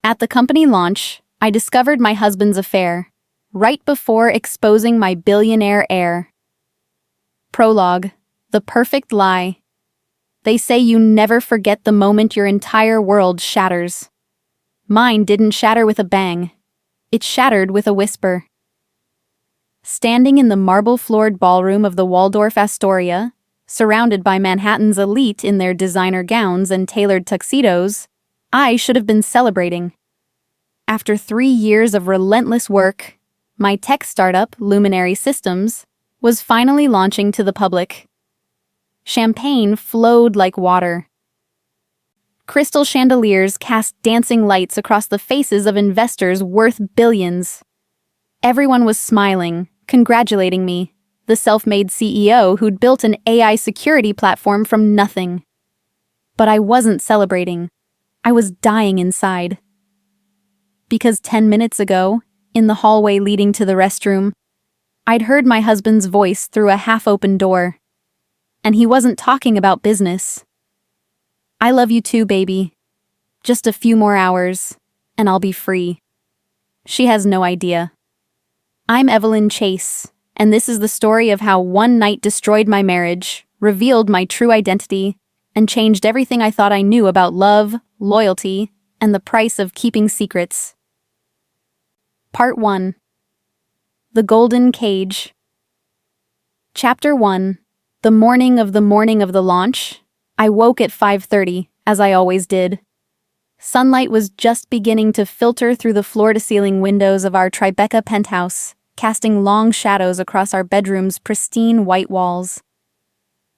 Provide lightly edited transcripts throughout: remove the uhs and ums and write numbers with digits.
At the company launch, I discovered my husband's affair, right before exposing my billionaire heir. Prologue: The perfect lie. They say you never forget the moment your entire world shatters. Mine didn't shatter with a bang. It shattered with a whisper. Standing in the marble-floored ballroom of the Waldorf Astoria, surrounded by Manhattan's elite in their designer gowns and tailored tuxedos, I should have been celebrating. After 3 years of relentless work, my tech startup, Luminary Systems, was finally launching to the public. Champagne flowed like water. Crystal chandeliers cast dancing lights across the faces of investors worth billions. Everyone was smiling, congratulating me, the self-made CEO who'd built an AI security platform from nothing. But I wasn't celebrating. I was dying inside. Because 10 minutes ago, in the hallway leading to the restroom, I'd heard my husband's voice through a half-open door. And he wasn't talking about business. "I love you too, baby. Just a few more hours, and I'll be free." She has no idea. I'm Evelyn Chase, and this is the story of how one night destroyed my marriage, revealed my true identity, and changed everything I thought I knew about love, loyalty, and the price of keeping secrets. Part 1. The Golden Cage. Chapter 1. The morning of the launch, I woke at 5:30, as I always did. Sunlight was just beginning to filter through the floor-to-ceiling windows of our Tribeca penthouse, casting long shadows across our bedroom's pristine white walls.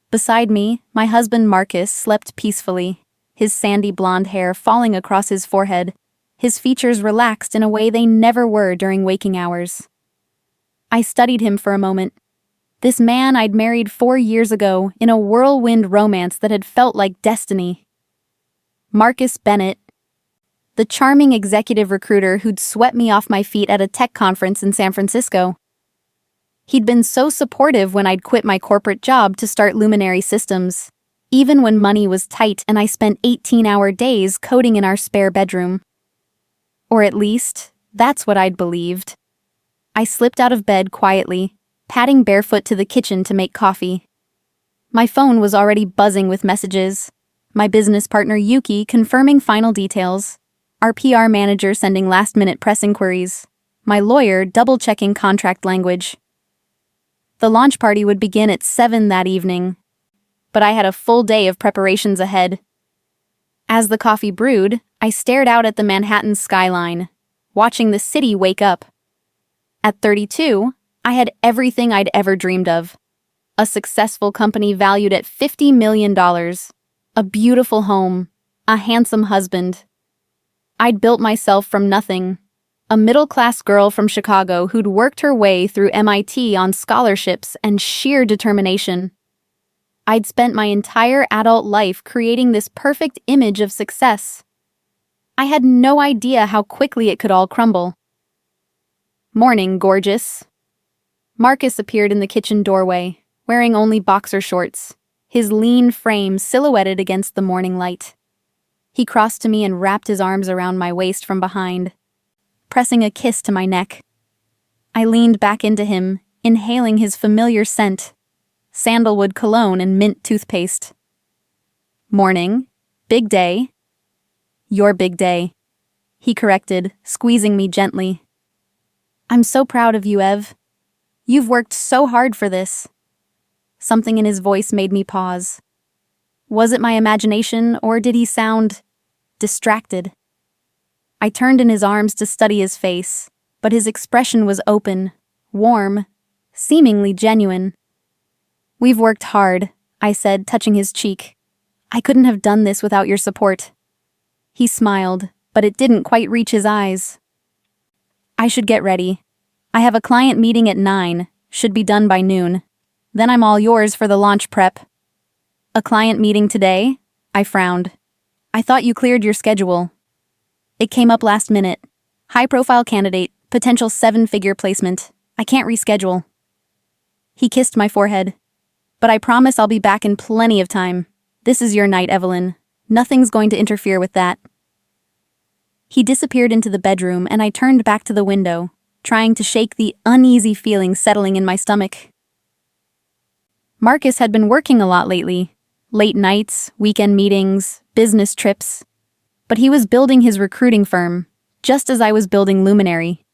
Beside me, my husband Marcus slept peacefully, his sandy blonde hair falling across his forehead, his features relaxed in a way they never were during waking hours. I studied him for a moment. This man I'd married 4 years ago in a whirlwind romance that had felt like destiny. Marcus Bennett, the charming executive recruiter who'd swept me off my feet at a tech conference in San Francisco. He'd been so supportive when I'd quit my corporate job to start Luminary Systems, even when money was tight and I spent 18-hour days coding in our spare bedroom. Or at least, that's what I'd believed. I slipped out of bed quietly, padding barefoot to the kitchen to make coffee. My phone was already buzzing with messages. My business partner Yuki confirming final details. Our PR manager sending last-minute press inquiries. My lawyer double-checking contract language. The launch party would begin at 7 that evening, but I had a full day of preparations ahead. As the coffee brewed, I stared out at the Manhattan skyline, watching the city wake up. At 32, I had everything I'd ever dreamed of. A successful company valued at $50 million, a beautiful home, a handsome husband. I'd built myself from nothing, a middle-class girl from Chicago who'd worked her way through MIT on scholarships and sheer determination. I'd spent my entire adult life creating this perfect image of success. I had no idea how quickly it could all crumble. "Morning, gorgeous." Marcus appeared in the kitchen doorway, wearing only boxer shorts, his lean frame silhouetted against the morning light. He crossed to me and wrapped his arms around my waist from behind, pressing a kiss to my neck. I leaned back into him, inhaling his familiar scent, sandalwood cologne and mint toothpaste. "Morning. Big day." "Your big day," he corrected, squeezing me gently. "I'm so proud of you, Ev. You've worked so hard for this." Something in his voice made me pause. Was it my imagination, or did he sound distracted? I turned in his arms to study his face, but his expression was open, warm, seemingly genuine. "We've worked hard," I said, touching his cheek. "I couldn't have done this without your support." He smiled, but it didn't quite reach his eyes. "I should get ready. I have a client meeting at 9, should be done by noon. Then I'm all yours for the launch prep." "A client meeting today?" I frowned. "I thought you cleared your schedule." "It came up last minute. High-profile candidate, potential 7-figure placement. I can't reschedule." He kissed my forehead. "But I promise I'll be back in plenty of time. This is your night, Evelyn. Nothing's going to interfere with that." He disappeared into the bedroom and I turned back to the window, trying to shake the uneasy feeling settling in my stomach. Marcus had been working a lot lately. Late nights, weekend meetings, business trips. But he was building his recruiting firm, just as I was building Luminary.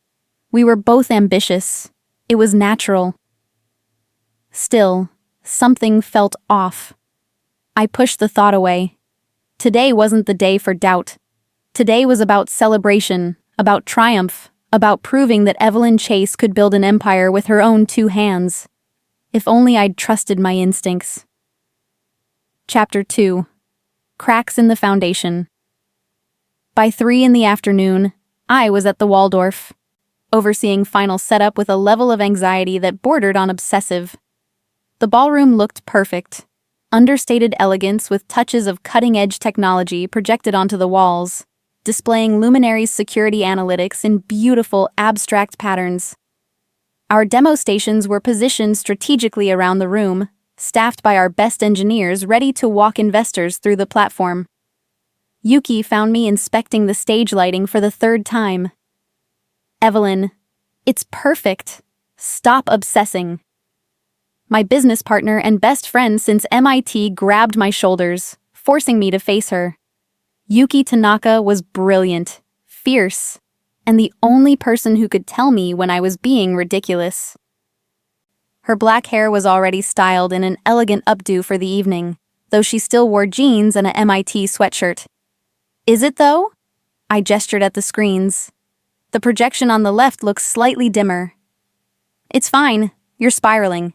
We were both ambitious. It was natural. Still, something felt off. I pushed the thought away. Today wasn't the day for doubt. Today was about celebration, about triumph, about proving that Evelyn Chase could build an empire with her own 2 hands. If only I'd trusted my instincts. Chapter 2. Cracks in the Foundation. By 3 in the afternoon, I was at the Waldorf, overseeing final setup with a level of anxiety that bordered on obsessive. The ballroom looked perfect. Understated elegance with touches of cutting-edge technology projected onto the walls, displaying Luminary's security analytics in beautiful, abstract patterns. Our demo stations were positioned strategically around the room, staffed by our best engineers ready to walk investors through the platform. Yuki found me inspecting the stage lighting for the 3rd time. "Evelyn, it's perfect. Stop obsessing." My business partner and best friend since MIT grabbed my shoulders, forcing me to face her. Yuki Tanaka was brilliant, fierce, and the only person who could tell me when I was being ridiculous. Her black hair was already styled in an elegant updo for the evening, though she still wore jeans and a MIT sweatshirt. "Is it though?" I gestured at the screens. The projection on the left looks slightly dimmer. "It's fine, you're spiraling."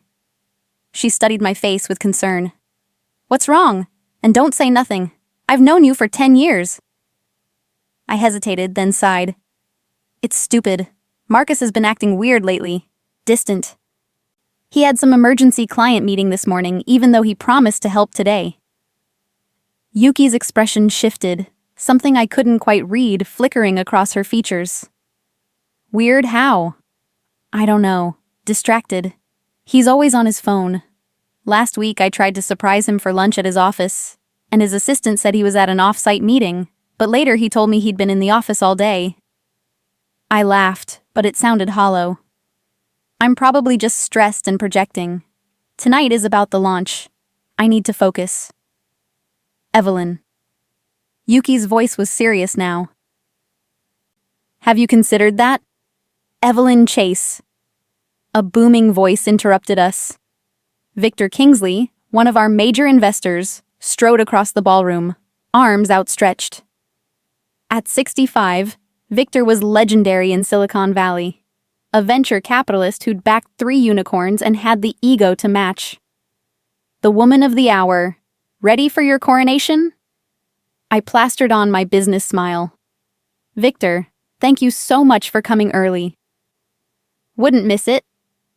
She studied my face with concern. "What's wrong? And don't say nothing. I've known you for 10 years. I hesitated, then sighed. "It's stupid. Marcus has been acting weird lately. Distant. He had some emergency client meeting this morning, even though he promised to help today." Yuki's expression shifted, something I couldn't quite read flickering across her features. "Weird how?" "I don't know. Distracted. He's always on his phone. Last week I tried to surprise him for lunch at his office, and his assistant said he was at an off-site meeting, but later he told me he'd been in the office all day." I laughed, but it sounded hollow. "I'm probably just stressed and projecting. Tonight is about the launch. I need to focus." "Evelyn." Yuki's voice was serious now. "Have you considered that?" "Evelyn Chase." A booming voice interrupted us. Victor Kingsley, one of our major investors, strode across the ballroom, arms outstretched. At 65, Victor was legendary in Silicon Valley, a venture capitalist who'd backed 3 unicorns and had the ego to match. "The woman of the hour. Ready for your coronation?" I plastered on my business smile. "Victor, thank you so much for coming early." "Wouldn't miss it.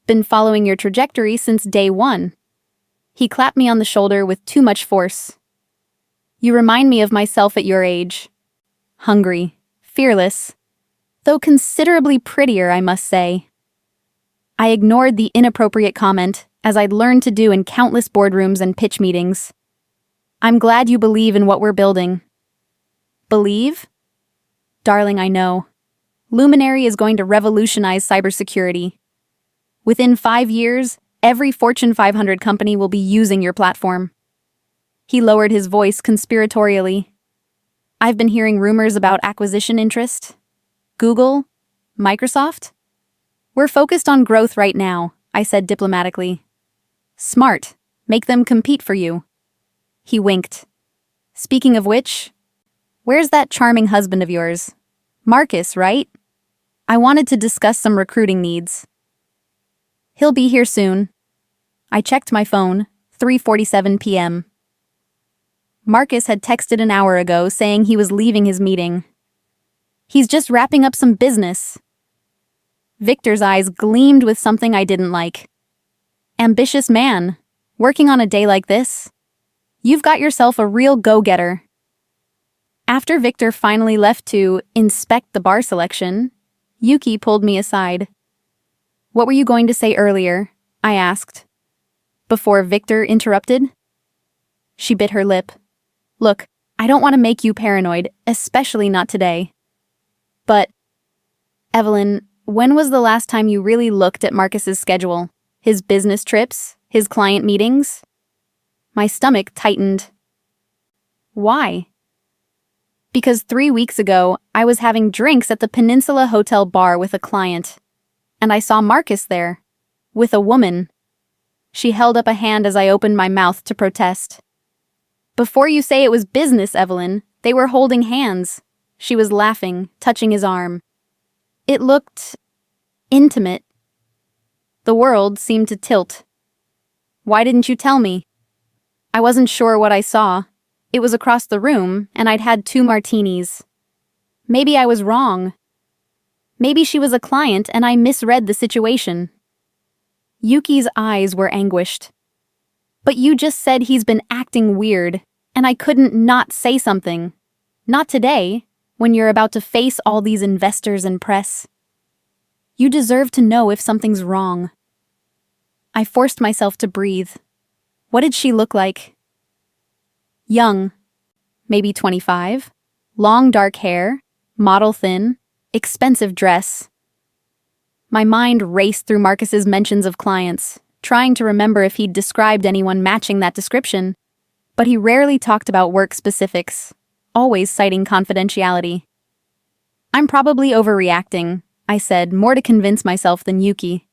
Been following your trajectory since day 1. He clapped me on the shoulder with too much force. "You remind me of myself at your age. Hungry, fearless, though considerably prettier, I must say." I ignored the inappropriate comment, as I'd learned to do in countless boardrooms and pitch meetings. "I'm glad you believe in what we're building." "Believe?" "Darling, I know. Luminary is going to revolutionize cybersecurity. Within 5 years, every Fortune 500 company will be using your platform." He lowered his voice conspiratorially. "I've been hearing rumors about acquisition interest. Google? Microsoft? We're focused on growth right now," I said diplomatically. "Smart. Make them compete for you." He winked. "Speaking of which, where's that charming husband of yours? Marcus, right? I wanted to discuss some recruiting needs." "He'll be here soon." I checked my phone, 3:47 p.m. Marcus had texted an hour ago saying he was leaving his meeting. "He's just wrapping up some business." Victor's eyes gleamed with something I didn't like. "Ambitious man, working on a day like this? You've got yourself a real go-getter." After Victor finally left to inspect the bar selection, Yuki pulled me aside. "What were you going to say earlier?" I asked. Before Victor interrupted. She bit her lip. "Look, I don't want to make you paranoid, especially not today. But, Evelyn, when was the last time you really looked at Marcus's schedule? His business trips? His client meetings? My stomach tightened. Why? Because 3 weeks ago, I was having drinks at the Peninsula Hotel bar with a client, and I saw Marcus there, with a woman. She held up a hand as I opened my mouth to protest. Before you say it was business, Evelyn, they were holding hands. She was laughing, touching his arm. It looked intimate. The world seemed to tilt. Why didn't you tell me? I wasn't sure what I saw. It was across the room, and I'd had 2 martinis. Maybe I was wrong. Maybe she was a client and I misread the situation. Yuki's eyes were anguished. But you just said he's been acting weird, and I couldn't not say something. Not today, when you're about to face all these investors and press. You deserve to know if something's wrong. I forced myself to breathe. What did she look like? Young, maybe 25, long dark hair, model thin, expensive dress. My mind raced through Marcus's mentions of clients, trying to remember if he'd described anyone matching that description, but he rarely talked about work specifics, always citing confidentiality. I'm probably overreacting, I said, more to convince myself than Yuki.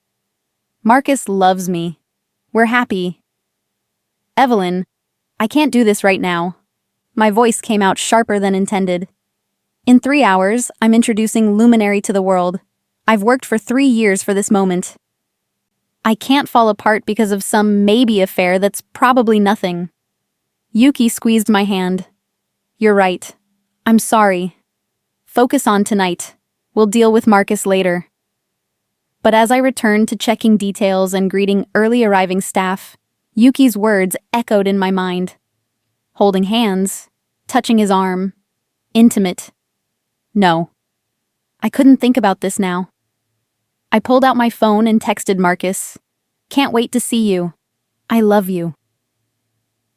Marcus loves me. We're happy. Evelyn, I can't do this right now. My voice came out sharper than intended. In 3 hours, I'm introducing Luminary to the world. I've worked for 3 years for this moment. I can't fall apart because of some maybe affair that's probably nothing. Yuki squeezed my hand. You're right. I'm sorry. Focus on tonight. We'll deal with Marcus later. But as I returned to checking details and greeting early arriving staff, Yuki's words echoed in my mind. Holding hands, touching his arm, intimate. No. I couldn't think about this now. I pulled out my phone and texted Marcus. Can't wait to see you. I love you.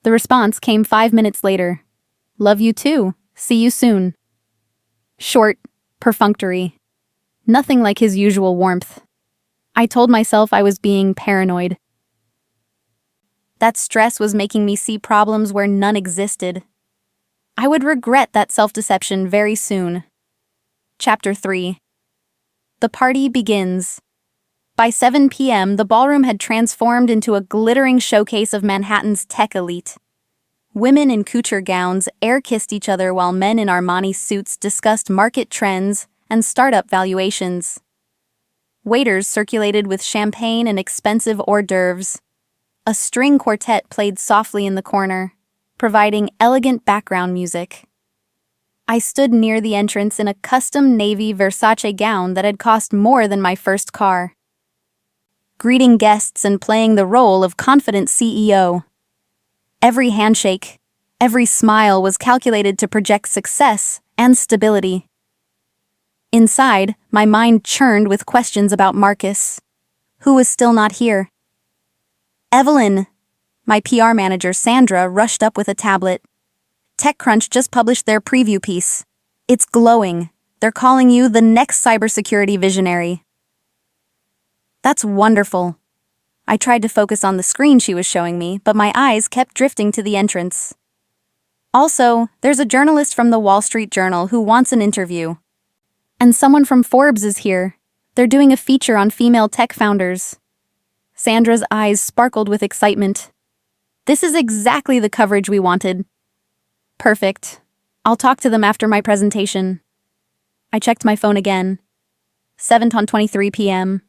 The response came 5 minutes later. Love you too. See you soon. Short, perfunctory. Nothing like his usual warmth. I told myself I was being paranoid. That stress was making me see problems where none existed. I would regret that self-deception very soon. Chapter 3. The party begins. By 7 p.m., the ballroom had transformed into a glittering showcase of Manhattan's tech elite. Women in couture gowns air-kissed each other while men in Armani suits discussed market trends and startup valuations. Waiters circulated with champagne and expensive hors d'oeuvres. A string quartet played softly in the corner, providing elegant background music. I stood near the entrance in a custom navy Versace gown that had cost more than my first car. Greeting guests and playing the role of confident CEO. Every handshake, every smile was calculated to project success and stability. Inside, my mind churned with questions about Marcus, who was still not here. Evelyn! My PR manager, Sandra, rushed up with a tablet. TechCrunch just published their preview piece. It's glowing. They're calling you the next cybersecurity visionary. That's wonderful. I tried to focus on the screen she was showing me, but my eyes kept drifting to the entrance. Also, there's a journalist from the Wall Street Journal who wants an interview. And someone from Forbes is here. They're doing a feature on female tech founders. Sandra's eyes sparkled with excitement. This is exactly the coverage we wanted. Perfect. I'll talk to them after my presentation. I checked my phone again. 7:23 p.m.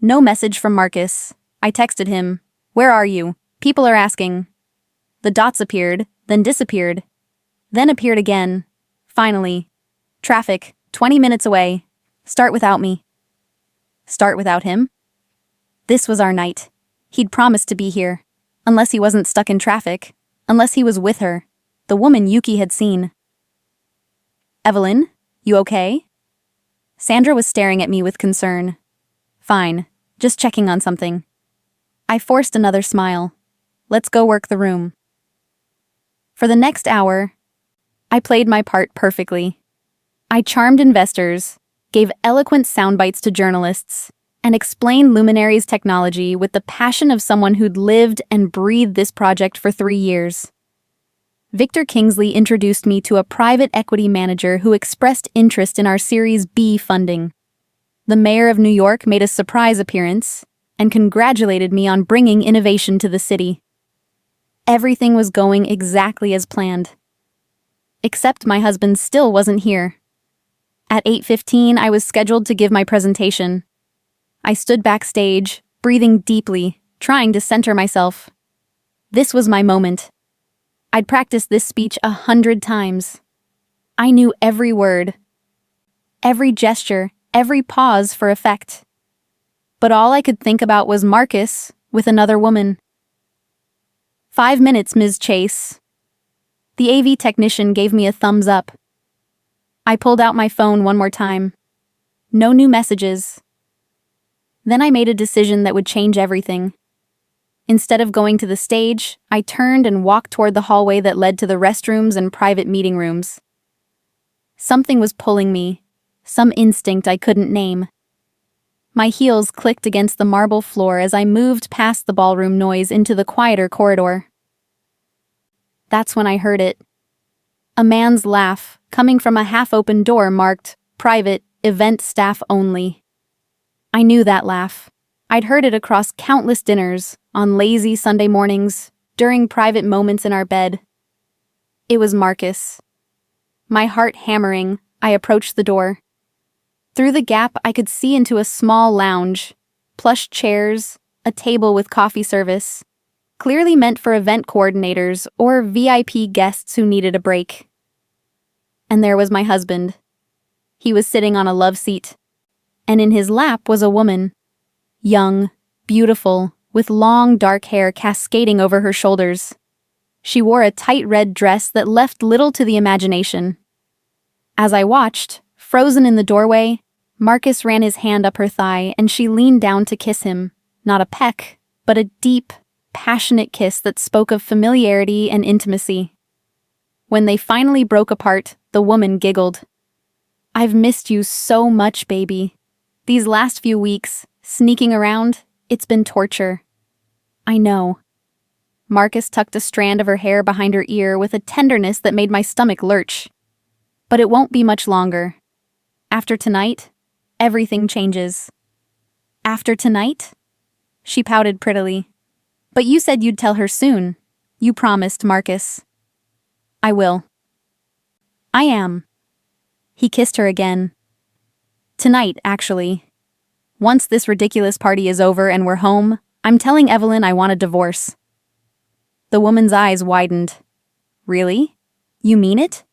No message from Marcus. I texted him. Where are you? People are asking. The dots appeared, then disappeared. Then appeared again. Finally. Traffic, 20 minutes away. Start without me. Start without him? This was our night. He'd promised to be here. Unless he wasn't stuck in traffic. Unless he was with her. The woman Yuki had seen. Evelyn, you okay? Sandra was staring at me with concern. Fine. Just checking on something. I forced another smile. Let's go work the room. For the next hour, I played my part perfectly. I charmed investors, gave eloquent soundbites to journalists, and explained Luminary's technology with the passion of someone who'd lived and breathed this project for 3 years. Victor Kingsley introduced me to a private equity manager who expressed interest in our Series B funding. The mayor of New York made a surprise appearance and congratulated me on bringing innovation to the city. Everything was going exactly as planned. Except my husband still wasn't here. At 8:15, I was scheduled to give my presentation. I stood backstage, breathing deeply, trying to center myself. This was my moment. I'd practiced this speech 100 times. I knew every word, every gesture, every pause for effect. But all I could think about was Marcus with another woman. 5 minutes, Ms. Chase. The AV technician gave me a thumbs up. I pulled out my phone one more time. No new messages. Then I made a decision that would change everything. Instead of going to the stage, I turned and walked toward the hallway that led to the restrooms and private meeting rooms. Something was pulling me, some instinct I couldn't name. My heels clicked against the marble floor as I moved past the ballroom noise into the quieter corridor. That's when I heard it. A man's laugh, coming from a half-open door marked, "Private, event staff only." I knew that laugh. I'd heard it across countless dinners, on lazy Sunday mornings, during private moments in our bed. It was Marcus. My heart hammering, I approached the door. Through the gap, I could see into a small lounge, plush chairs, a table with coffee service, clearly meant for event coordinators or VIP guests who needed a break. And there was my husband. He was sitting on a love seat, and in his lap was a woman. Young, beautiful, with long dark hair cascading over her shoulders. She wore a tight red dress that left little to the imagination. As I watched, frozen in the doorway, Marcus ran his hand up her thigh and she leaned down to kiss him, not a peck, but a deep, passionate kiss that spoke of familiarity and intimacy. When they finally broke apart, the woman giggled. "I've missed you so much, baby. These last few weeks, sneaking around, it's been torture." "I know." Marcus tucked a strand of her hair behind her ear with a tenderness that made my stomach lurch. "But it won't be much longer. After tonight, everything changes." "After tonight?" She pouted prettily. "But you said you'd tell her soon. You promised, Marcus." "I will." "I am." He kissed her again. "Tonight, actually. Once this ridiculous party is over and we're home, I'm telling Evelyn I want a divorce." The woman's eyes widened. "Really? You mean it?"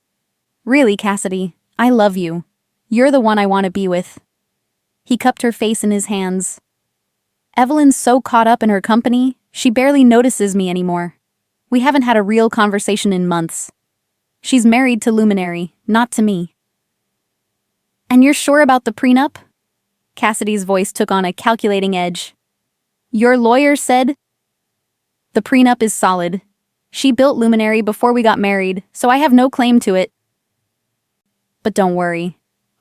"Really, Cassidy. I love you. You're the one I want to be with." He cupped her face in his hands. "Evelyn's so caught up in her company, she barely notices me anymore. We haven't had a real conversation in months. She's married to Luminary, not to me." "And you're sure about the prenup?" Cassidy's voice took on a calculating edge. "Your lawyer said—" "The prenup is solid. She built Luminary before we got married, so I have no claim to it. But don't worry.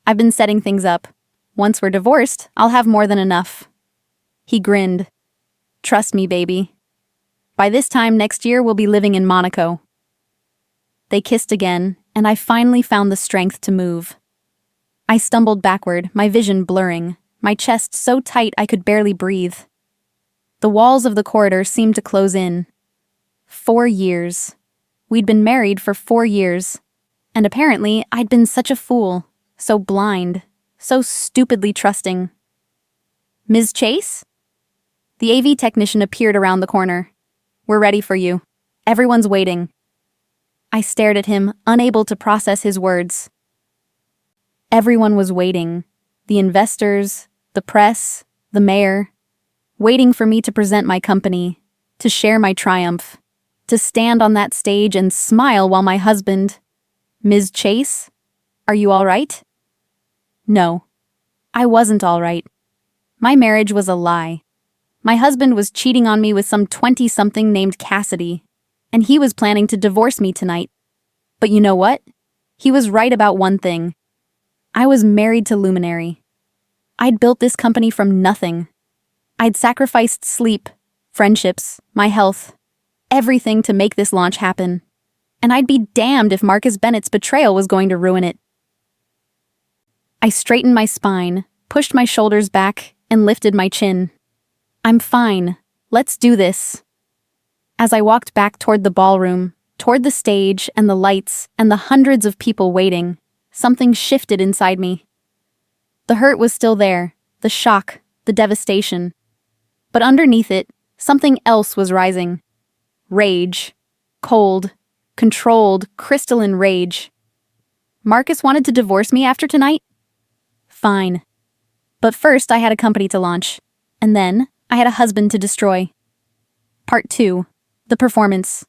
I've been setting things up. Once we're divorced, I'll have more than enough." He grinned. "Trust me, baby. By this time next year, we'll be living in Monaco." They kissed again, and I finally found the strength to move. I stumbled backward, my vision blurring, my chest so tight I could barely breathe. The walls of the corridor seemed to close in. 4 years. We'd been married for 4 years. And apparently, I'd been such a fool, so blind, so stupidly trusting. "Ms. Chase?" The AV technician appeared around the corner. "We're ready for you. Everyone's waiting." I stared at him, unable to process his words. Everyone was waiting. The investors, the press, the mayor, waiting for me to present my company, to share my triumph, to stand on that stage and smile while my husband— "Ms. Chase, are you all right?" No, I wasn't all right. My marriage was a lie. My husband was cheating on me with some 20-something named Cassidy, and he was planning to divorce me tonight. But you know what? He was right about one thing. I was married to Luminary. I'd built this company from nothing. I'd sacrificed sleep, friendships, my health, everything to make this launch happen. And I'd be damned if Marcus Bennett's betrayal was going to ruin it. I straightened my spine, pushed my shoulders back, and lifted my chin. I'm fine. Let's do this. As I walked back toward the ballroom, toward the stage and the lights and the hundreds of people waiting, something shifted inside me. The hurt was still there, the shock, the devastation. But underneath it, something else was rising. Rage. Cold, controlled, crystalline rage. Marcus wanted to divorce me after tonight? Fine. But first I had a company to launch, and then I had a husband to destroy. Part 2. The Performance.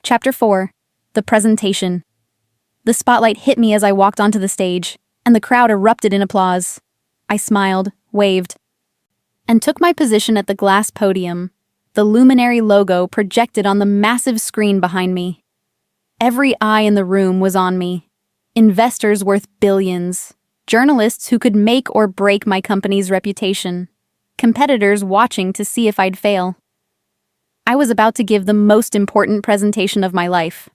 Chapter 4. The Presentation. The spotlight hit me as I walked onto the stage, and the crowd erupted in applause. I smiled, waved, and took my position at the glass podium, the Luminary logo projected on the massive screen behind me. Every eye in the room was on me. Investors worth billions, journalists who could make or break my company's reputation, competitors watching to see if I'd fail. I was about to give the most important presentation of my life,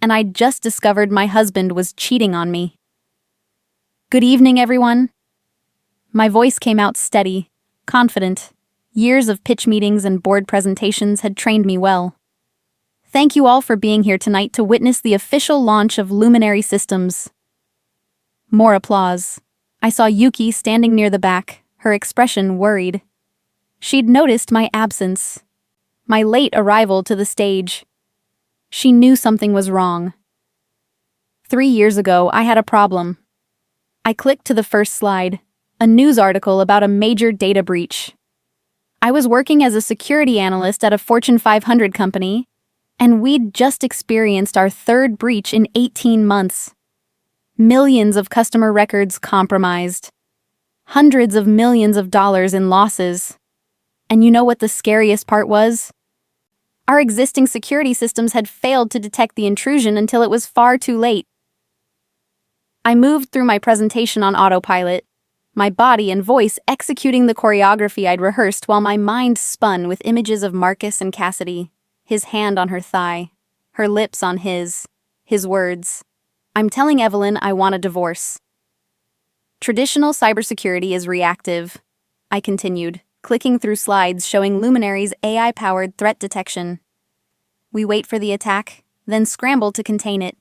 and I'd just discovered my husband was cheating on me. Good evening, everyone. My voice came out steady, confident. Years of pitch meetings and board presentations had trained me well. Thank you all for being here tonight to witness the official launch of Luminary Systems. More applause. I saw Yuki standing near the back, her expression worried. She'd noticed my absence, my late arrival to the stage. She knew something was wrong. 3 years ago, I had a problem. I clicked to the first slide, a news article about a major data breach. I was working as a security analyst at a Fortune 500 company, and we'd just experienced our third breach in 18 months. Millions of customer records compromised. Hundreds of millions of dollars in losses. And you know what the scariest part was? Our existing security systems had failed to detect the intrusion until it was far too late. I moved through my presentation on autopilot, my body and voice executing the choreography I'd rehearsed while my mind spun with images of Marcus and Cassidy, his hand on her thigh, her lips on his words. I'm telling Evelyn I want a divorce. Traditional cybersecurity is reactive, I continued, clicking through slides showing Luminary's AI-powered threat detection. We wait for the attack, then scramble to contain it.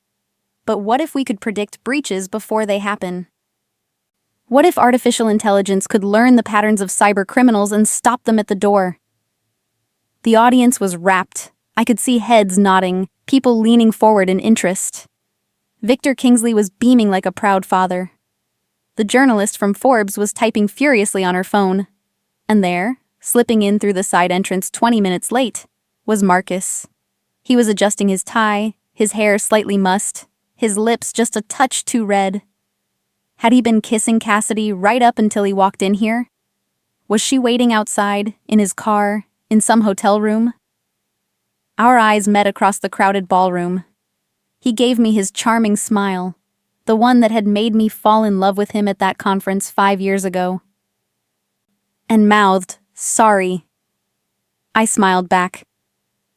But what if we could predict breaches before they happen? What if artificial intelligence could learn the patterns of cyber criminals and stop them at the door? The audience was rapt. I could see heads nodding, people leaning forward in interest. Victor Kingsley was beaming like a proud father. The journalist from Forbes was typing furiously on her phone. And there, slipping in through the side entrance 20 minutes late, was Marcus. He was adjusting his tie, his hair slightly mussed, his lips just a touch too red. Had he been kissing Cassidy right up until he walked in here? Was she waiting outside, in his car, in some hotel room? Our eyes met across the crowded ballroom. He gave me his charming smile, the one that had made me fall in love with him at that conference 5 years ago. And mouthed, "Sorry." I smiled back.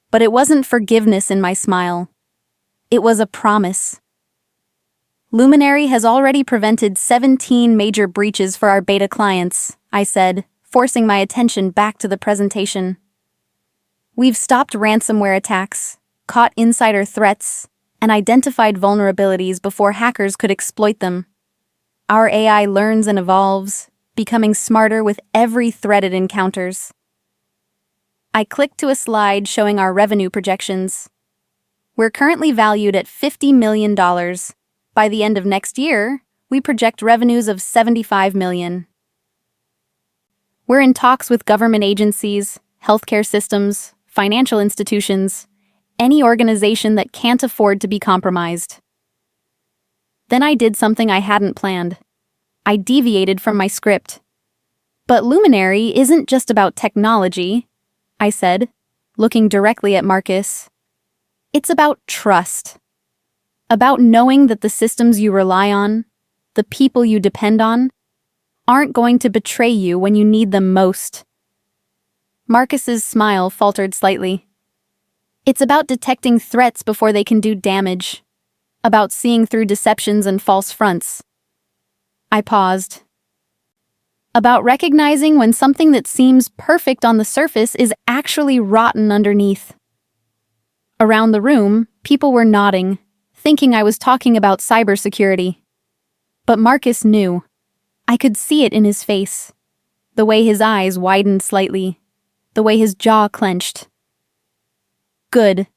But it wasn't forgiveness in my smile. It was a promise. Luminary has already prevented 17 major breaches for our beta clients, I said, forcing my attention back to the presentation. We've stopped ransomware attacks, caught insider threats, and identified vulnerabilities before hackers could exploit them. Our AI learns and evolves, becoming smarter with every threat it encounters. I clicked to a slide showing our revenue projections. We're currently valued at $50 million. By the end of next year, we project revenues of $75 million. We're in talks with government agencies, healthcare systems, financial institutions, any organization that can't afford to be compromised. Then I did something I hadn't planned. I deviated from my script. But Luminary isn't just about technology, I said, looking directly at Marcus. It's about trust. About knowing that the systems you rely on, the people you depend on, aren't going to betray you when you need them most. Marcus's smile faltered slightly. It's about detecting threats before they can do damage. About seeing through deceptions and false fronts. I paused. About recognizing when something that seems perfect on the surface is actually rotten underneath. Around the room, people were nodding, thinking I was talking about cybersecurity. But Marcus knew. I could see it in his face. The way his eyes widened slightly. The way his jaw clenched. Good.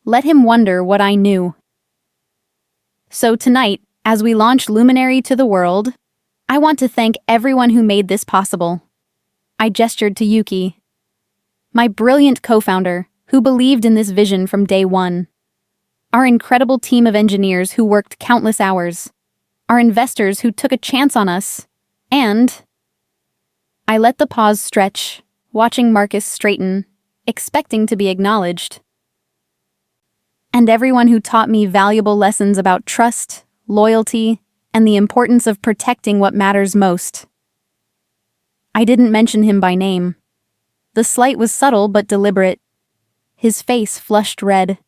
Let him wonder what I knew. So tonight, as we launch Luminary to the world, I want to thank everyone who made this possible. I gestured to Yuki, my brilliant co-founder who believed in this vision from day one. Our incredible team of engineers who worked countless hours. Our investors who took a chance on us. And I let the pause stretch, watching Marcus straighten, expecting to be acknowledged. And everyone who taught me valuable lessons about trust, loyalty, and the importance of protecting what matters most. I didn't mention him by name. The slight was subtle but deliberate. His face flushed red.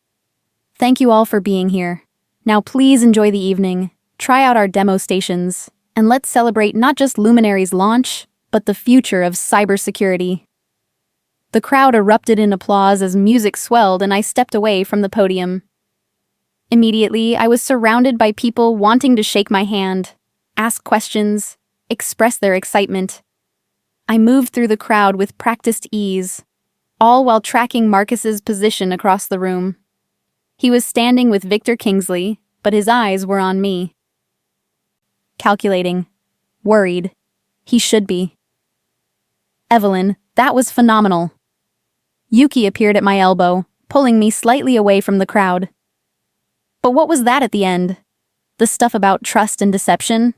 Thank you all for being here. Now please enjoy the evening, try out our demo stations, and let's celebrate not just Luminary's launch, but the future of cybersecurity. The crowd erupted in applause as music swelled and I stepped away from the podium. Immediately, I was surrounded by people wanting to shake my hand, ask questions, express their excitement. I moved through the crowd with practiced ease, all while tracking Marcus's position across the room. He was standing with Victor Kingsley, but his eyes were on me. Calculating. Worried. He should be. Evelyn, that was phenomenal. Yuki appeared at my elbow, pulling me slightly away from the crowd. But what was that at the end? The stuff about trust and deception?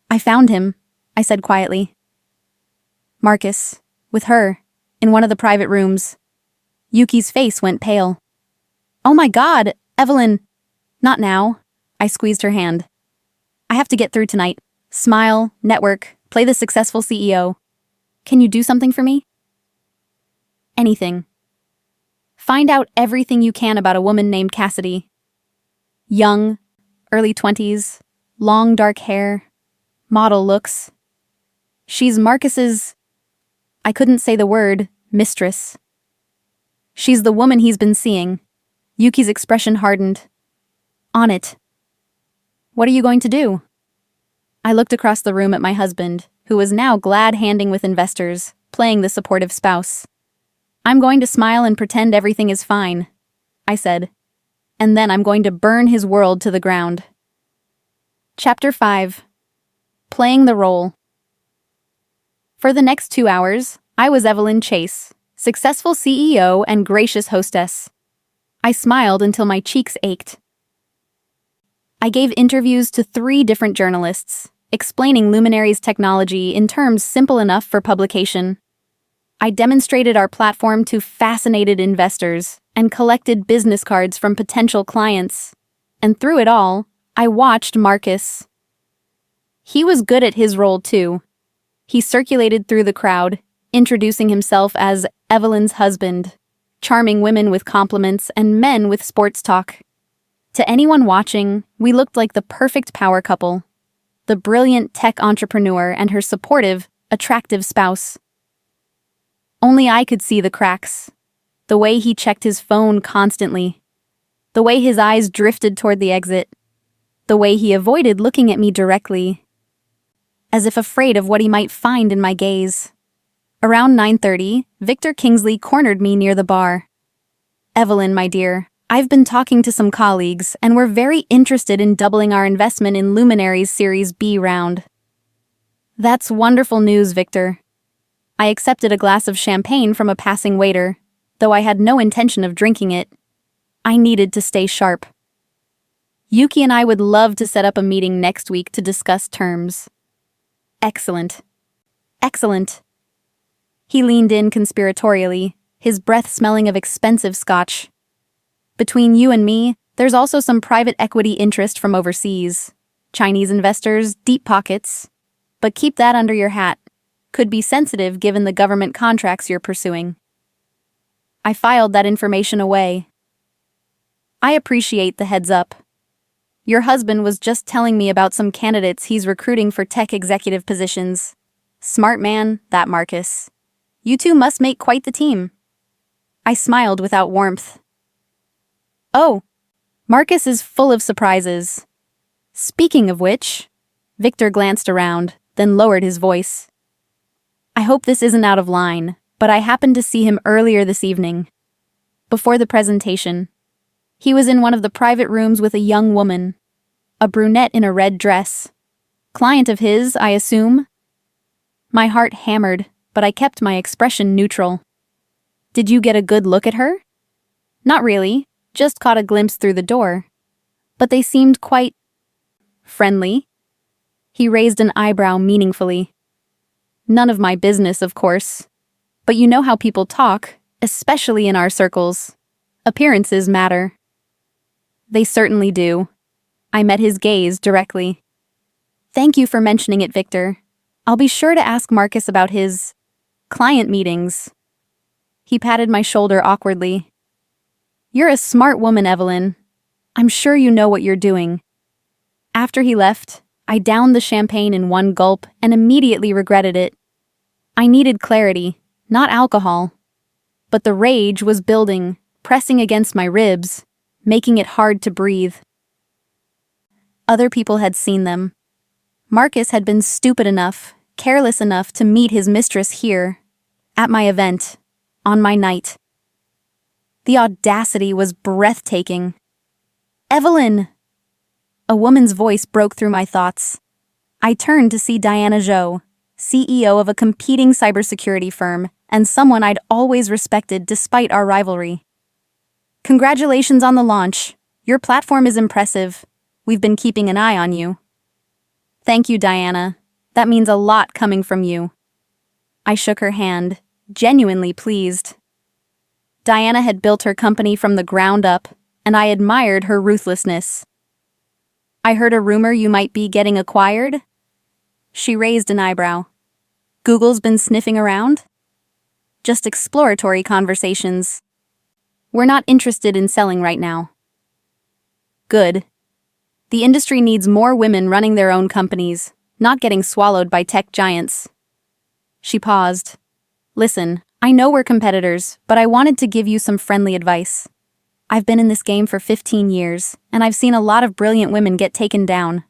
I found him, I said quietly. Marcus, with her, in one of the private rooms. Yuki's face went pale. Oh my God, Evelyn! Not now. I squeezed her hand. I have to get through tonight. Smile, network, play the successful CEO. Can you do something for me? Anything. Find out everything you can about a woman named Cassidy. Young, early 20s, long dark hair, model looks. She's Marcus's, I couldn't say the word, mistress. She's the woman he's been seeing. Yuki's expression hardened. On it. What are you going to do? I looked across the room at my husband, who was now glad-handing with investors, playing the supportive spouse. I'm going to smile and pretend everything is fine, I said. And then I'm going to burn his world to the ground. Chapter 5. Playing the Role. For the next 2 hours, I was Evelyn Chase, successful CEO and gracious hostess. I smiled until my cheeks ached. I gave interviews to 3 different journalists, explaining Luminary's technology in terms simple enough for publication. I demonstrated our platform to fascinated investors and collected business cards from potential clients. And through it all, I watched Marcus. He was good at his role too. He circulated through the crowd, introducing himself as Evelyn's husband, charming women with compliments and men with sports talk. To anyone watching, we looked like the perfect power couple. The brilliant tech entrepreneur and her supportive, attractive spouse. Only I could see the cracks. The way he checked his phone constantly. The way his eyes drifted toward the exit. The way he avoided looking at me directly, as if afraid of what he might find in my gaze. Around 9:30, Victor Kingsley cornered me near the bar. Evelyn, my dear, I've been talking to some colleagues, and we're very interested in doubling our investment in Luminary's Series B round. That's wonderful news, Victor. I accepted a glass of champagne from a passing waiter, though I had no intention of drinking it. I needed to stay sharp. Yuki and I would love to set up a meeting next week to discuss terms. Excellent. Excellent. He leaned in conspiratorially, his breath smelling of expensive scotch. Between you and me, there's also some private equity interest from overseas. Chinese investors, deep pockets. But keep that under your hat. Could be sensitive given the government contracts you're pursuing. I filed that information away. I appreciate the heads up. Your husband was just telling me about some candidates he's recruiting for tech executive positions. Smart man, that Marcus. You two must make quite the team. I smiled without warmth. Oh, Marcus is full of surprises. Speaking of which, Victor glanced around, then lowered his voice. I hope this isn't out of line, but I happened to see him earlier this evening. Before the presentation, he was in one of the private rooms with a young woman, a brunette in a red dress. Client of his, I assume? My heart hammered, but I kept my expression neutral. Did you get a good look at her? Not really, just caught a glimpse through the door. But they seemed quite friendly. He raised an eyebrow meaningfully. None of my business, of course. But you know how people talk, especially in our circles. Appearances matter. They certainly do. I met his gaze directly. Thank you for mentioning it, Victor. I'll be sure to ask Marcus about his client meetings. He patted my shoulder awkwardly. You're a smart woman, Evelyn. I'm sure you know what you're doing. After he left, I downed the champagne in one gulp and immediately regretted it. I needed clarity, not alcohol. But the rage was building, pressing against my ribs, making it hard to breathe. Other people had seen them. Marcus had been stupid enough, careless enough to meet his mistress here, at my event, on my night. The audacity was breathtaking. Evelyn! A woman's voice broke through my thoughts. I turned to see Diana Zhou, CEO of a competing cybersecurity firm, and someone I'd always respected despite our rivalry. Congratulations on the launch. Your platform is impressive. We've been keeping an eye on you. Thank you, Diana. That means a lot coming from you. I shook her hand, genuinely pleased. Diana had built her company from the ground up, and I admired her ruthlessness. I heard a rumor you might be getting acquired? She raised an eyebrow. Google's been sniffing around? Just exploratory conversations. We're not interested in selling right now. Good. The industry needs more women running their own companies, not getting swallowed by tech giants. She paused. Listen, I know we're competitors, but I wanted to give you some friendly advice. I've been in this game for 15 years, and I've seen a lot of brilliant women get taken down.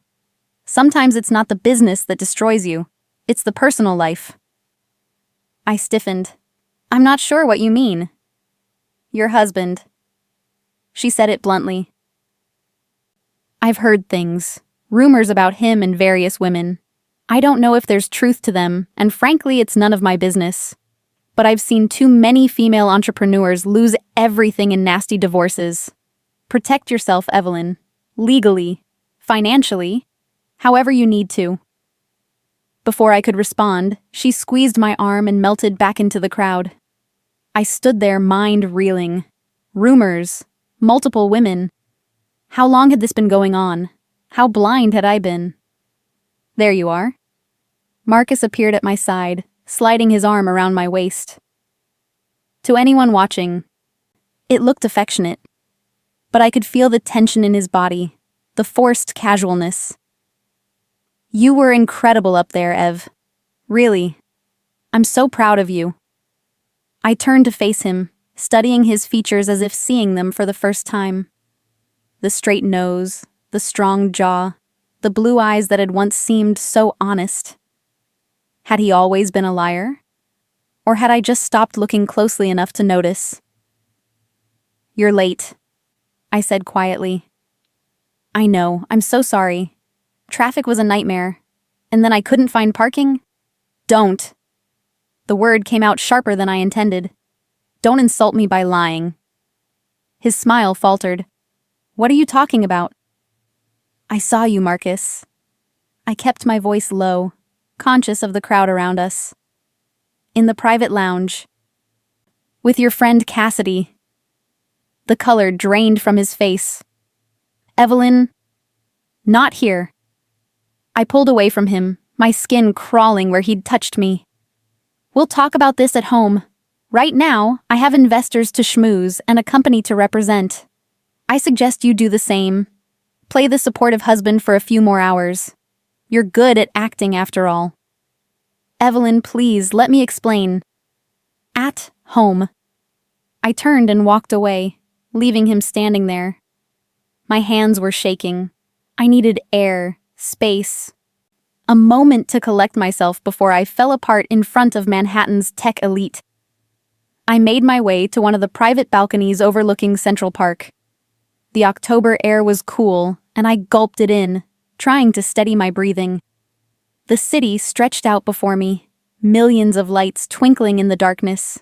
Sometimes it's not the business that destroys you, it's the personal life. I stiffened. I'm not sure what you mean. Your husband. She said it bluntly. I've heard things, rumors about him and various women. I don't know if there's truth to them, and frankly, it's none of my business. But I've seen too many female entrepreneurs lose everything in nasty divorces. Protect yourself, Evelyn. Legally. Financially. However you need to. Before I could respond, she squeezed my arm and melted back into the crowd. I stood there, mind reeling. Rumors. Multiple women. How long had this been going on? How blind had I been? There you are. Marcus appeared at my side, sliding his arm around my waist. To anyone watching, it looked affectionate, but I could feel the tension in his body, the forced casualness. You were incredible up there, Ev. Really. I'm so proud of you. I turned to face him, studying his features as if seeing them for the first time. The straight nose, the strong jaw, the blue eyes that had once seemed so honest. Had he always been a liar? Or had I just stopped looking closely enough to notice? You're late, I said quietly. I know, I'm so sorry. Traffic was a nightmare. And then I couldn't find parking? Don't. The word came out sharper than I intended. Don't insult me by lying. His smile faltered. What are you talking about? I saw you, Marcus. I kept my voice low, conscious of the crowd around us. In the private lounge. With your friend Cassidy. The color drained from his face. Evelyn. Not here. I pulled away from him, my skin crawling where he'd touched me. We'll talk about this at home. Right now, I have investors to schmooze and a company to represent. I suggest you do the same. Play the supportive husband for a few more hours. You're good at acting after all. Evelyn, please, let me explain. At home. I turned and walked away, leaving him standing there. My hands were shaking. I needed air, space. A moment to collect myself before I fell apart in front of Manhattan's tech elite. I made my way to one of the private balconies overlooking Central Park. The October air was cool, and I gulped it in, trying to steady my breathing. The city stretched out before me, millions of lights twinkling in the darkness.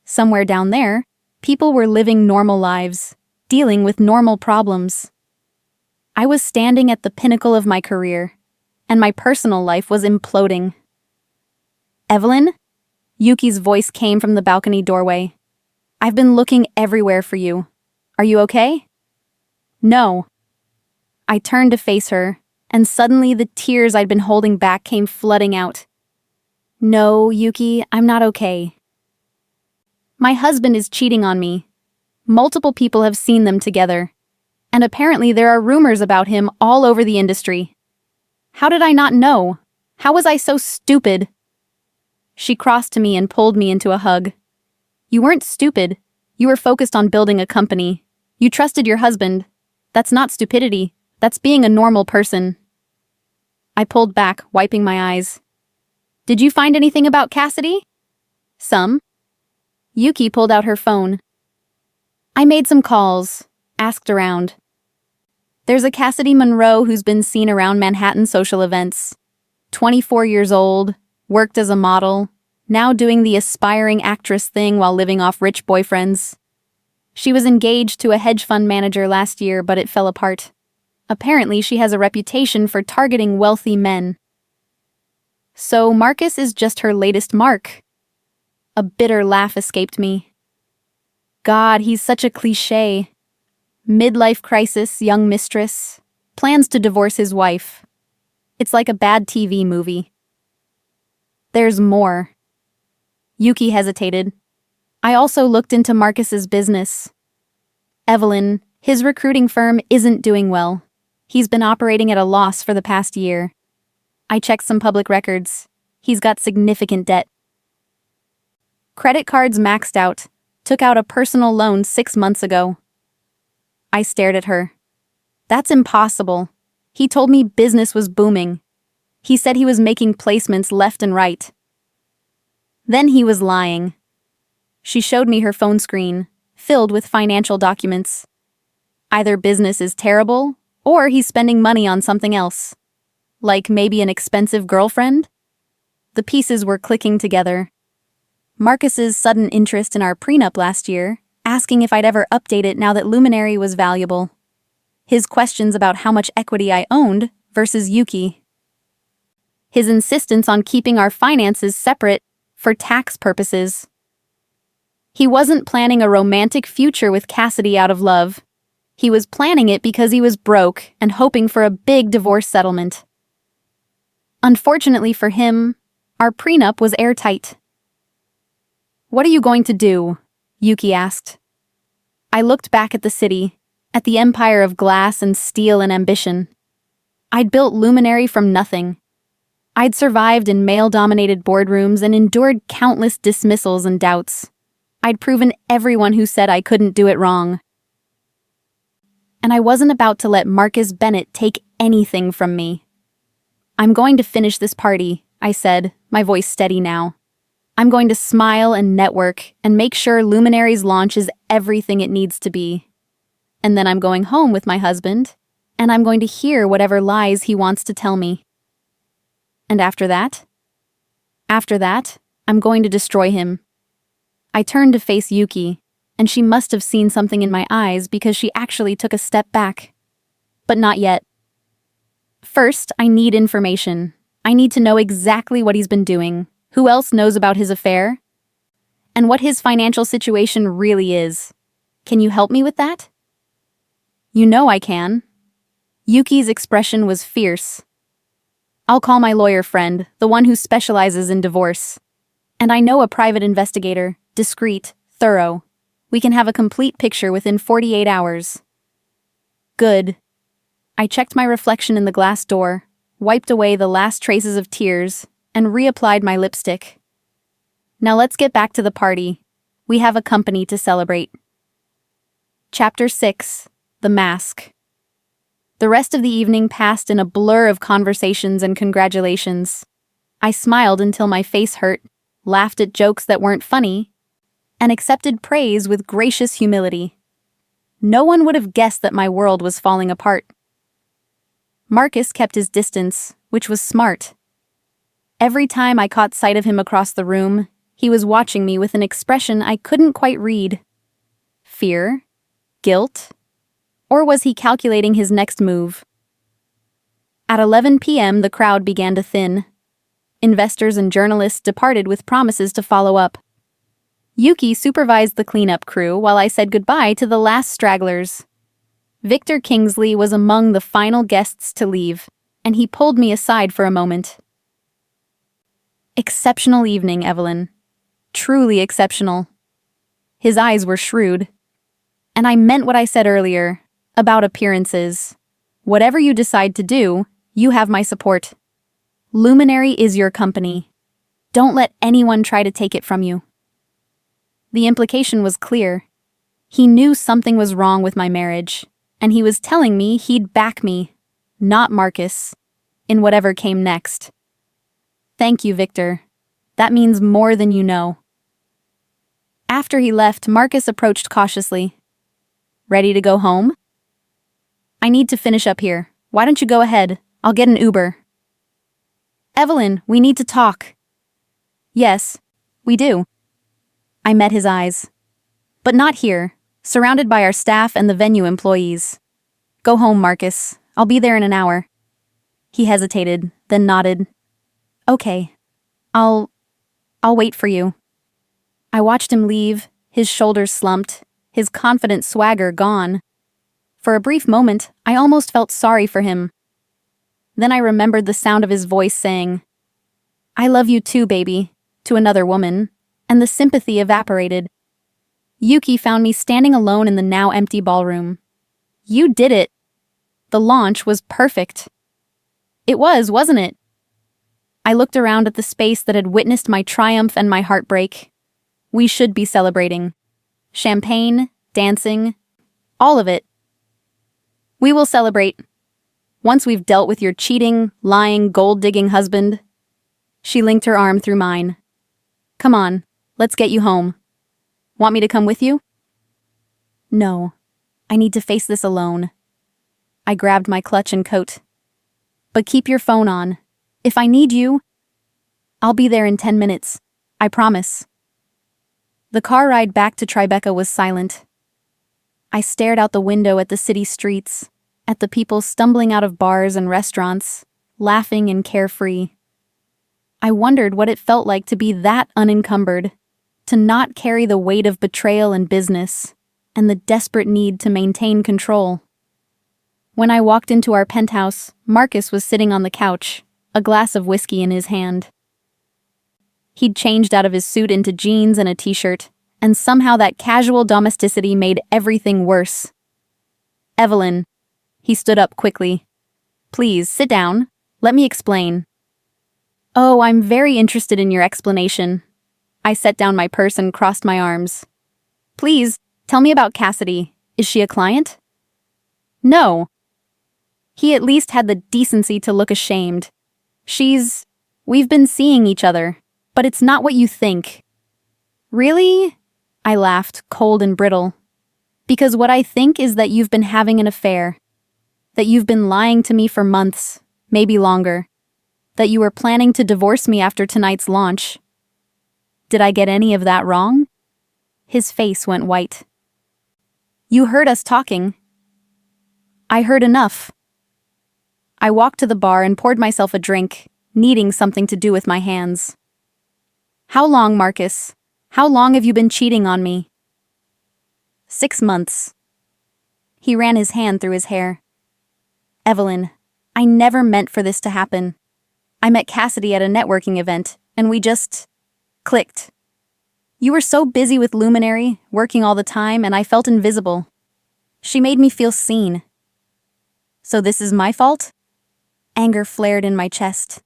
Somewhere down there, people were living normal lives, dealing with normal problems. I was standing at the pinnacle of my career, and my personal life was imploding. Evelyn? Yuki's voice came from the balcony doorway. I've been looking everywhere for you. Are you okay? No. I turned to face her, and suddenly the tears I'd been holding back came flooding out. No, Yuki, I'm not okay. My husband is cheating on me. Multiple people have seen them together, and apparently there are rumors about him all over the industry. How did I not know? How was I so stupid? She crossed to me and pulled me into a hug. You weren't stupid. You were focused on building a company. You trusted your husband. That's not stupidity. That's being a normal person. I pulled back, wiping my eyes. Did you find anything about Cassidy? Some. Yuki pulled out her phone. I made some calls, asked around. There's a Cassidy Monroe who's been seen around Manhattan social events. 24 years old, worked as a model, now doing the aspiring actress thing while living off rich boyfriends. She was engaged to a hedge fund manager last year, but it fell apart. Apparently, she has a reputation for targeting wealthy men. So Marcus is just her latest mark. A bitter laugh escaped me. God, he's such a cliché. Midlife crisis, young mistress, plans to divorce his wife. It's like a bad TV movie. There's more. Yuki hesitated. I also looked into Marcus's business. Evelyn, his recruiting firm isn't doing well. He's been operating at a loss for the past year. I checked some public records. He's got significant debt. Credit cards maxed out. Took out a personal loan 6 months ago. I stared at her. That's impossible. He told me business was booming. He said he was making placements left and right. Then he was lying. She showed me her phone screen, filled with financial documents. Either business is terrible, or he's spending money on something else. Like maybe an expensive girlfriend? The pieces were clicking together. Marcus's sudden interest in our prenup last year, asking if I'd ever update it now that Luminary was valuable. His questions about how much equity I owned versus Yuki. His insistence on keeping our finances separate for tax purposes. He wasn't planning a romantic future with Cassidy out of love. He was planning it because he was broke and hoping for a big divorce settlement. Unfortunately for him, our prenup was airtight. What are you going to do? Yuki asked. I looked back at the city, at the empire of glass and steel and ambition. I'd built Luminary from nothing. I'd survived in male-dominated boardrooms and endured countless dismissals and doubts. I'd proven everyone who said I couldn't do it wrong. And I wasn't about to let Marcus Bennett take anything from me. I'm going to finish this party, I said, my voice steady now. I'm going to smile and network and make sure Luminary's launch is everything it needs to be. And then I'm going home with my husband, and I'm going to hear whatever lies he wants to tell me. And after that? After that, I'm going to destroy him. I turned to face Yuki, and she must have seen something in my eyes because she actually took a step back. But not yet. First, I need information. I need to know exactly what he's been doing. Who else knows about his affair? And what his financial situation really is. Can you help me with that? You know I can. Yuki's expression was fierce. I'll call my lawyer friend, the one who specializes in divorce. And I know a private investigator, discreet, thorough. We can have a complete picture within 48 hours. Good. I checked my reflection in the glass door, wiped away the last traces of tears, and reapplied my lipstick. Now let's get back to the party. We have a company to celebrate. Chapter 6. The Mask. The rest of the evening passed in a blur of conversations and congratulations. I smiled until my face hurt, laughed at jokes that weren't funny, and accepted praise with gracious humility. No one would have guessed that my world was falling apart. Marcus kept his distance, which was smart. Every time I caught sight of him across the room, he was watching me with an expression I couldn't quite read. Fear? Guilt? Or was he calculating his next move? At 11 p.m., the crowd began to thin. Investors and journalists departed with promises to follow up. Yuki supervised the cleanup crew while I said goodbye to the last stragglers. Victor Kingsley was among the final guests to leave, and he pulled me aside for a moment. Exceptional evening, Evelyn. Truly exceptional. His eyes were shrewd. And I meant what I said earlier, about appearances. Whatever you decide to do, you have my support. Luminary is your company. Don't let anyone try to take it from you. The implication was clear. He knew something was wrong with my marriage, and he was telling me he'd back me, not Marcus, in whatever came next. Thank you, Victor. That means more than you know. After he left, Marcus approached cautiously. Ready to go home? I need to finish up here. Why don't you go ahead? I'll get an Uber. Evelyn, we need to talk. Yes, we do. I met his eyes. But not here, surrounded by our staff and the venue employees. Go home, Marcus. I'll be there in an hour. He hesitated, then nodded. Okay. I'll wait for you. I watched him leave, his shoulders slumped, his confident swagger gone. For a brief moment, I almost felt sorry for him. Then I remembered the sound of his voice saying, I love you too, baby, to another woman, and the sympathy evaporated. Yuki found me standing alone in the now empty ballroom. You did it. The launch was perfect. It was, wasn't it? I looked around at the space that had witnessed my triumph and my heartbreak. We should be celebrating. Champagne, dancing, all of it. We will celebrate. Once we've dealt with your cheating, lying, gold-digging husband. She linked her arm through mine. Come on, let's get you home. Want me to come with you? No, I need to face this alone. I grabbed my clutch and coat. But keep your phone on. If I need you, I'll be there in 10 minutes. I promise. The car ride back to Tribeca was silent. I stared out the window at the city streets, at the people stumbling out of bars and restaurants, laughing and carefree. I wondered what it felt like to be that unencumbered, to not carry the weight of betrayal and business, and the desperate need to maintain control. When I walked into our penthouse, Marcus was sitting on the couch, a glass of whiskey in his hand. He'd changed out of his suit into jeans and a t-shirt, and somehow that casual domesticity made everything worse. Evelyn. He stood up quickly. Please, sit down. Let me explain. Oh, I'm very interested in your explanation. I set down my purse and crossed my arms. Please, tell me about Cassidy. Is she a client? No. He at least had the decency to look ashamed. We've been seeing each other, but it's not what you think. Really? I laughed, cold and brittle. Because what I think is that you've been having an affair. That you've been lying to me for months, maybe longer. That you were planning to divorce me after tonight's launch. Did I get any of that wrong? His face went white. You heard us talking. I heard enough. I walked to the bar and poured myself a drink, needing something to do with my hands. How long, Marcus? How long have you been cheating on me? 6 months. He ran his hand through his hair. Evelyn, I never meant for this to happen. I met Cassidy at a networking event, and we just clicked. You were so busy with Luminary, working all the time, and I felt invisible. She made me feel seen. So this is my fault? Anger flared in my chest.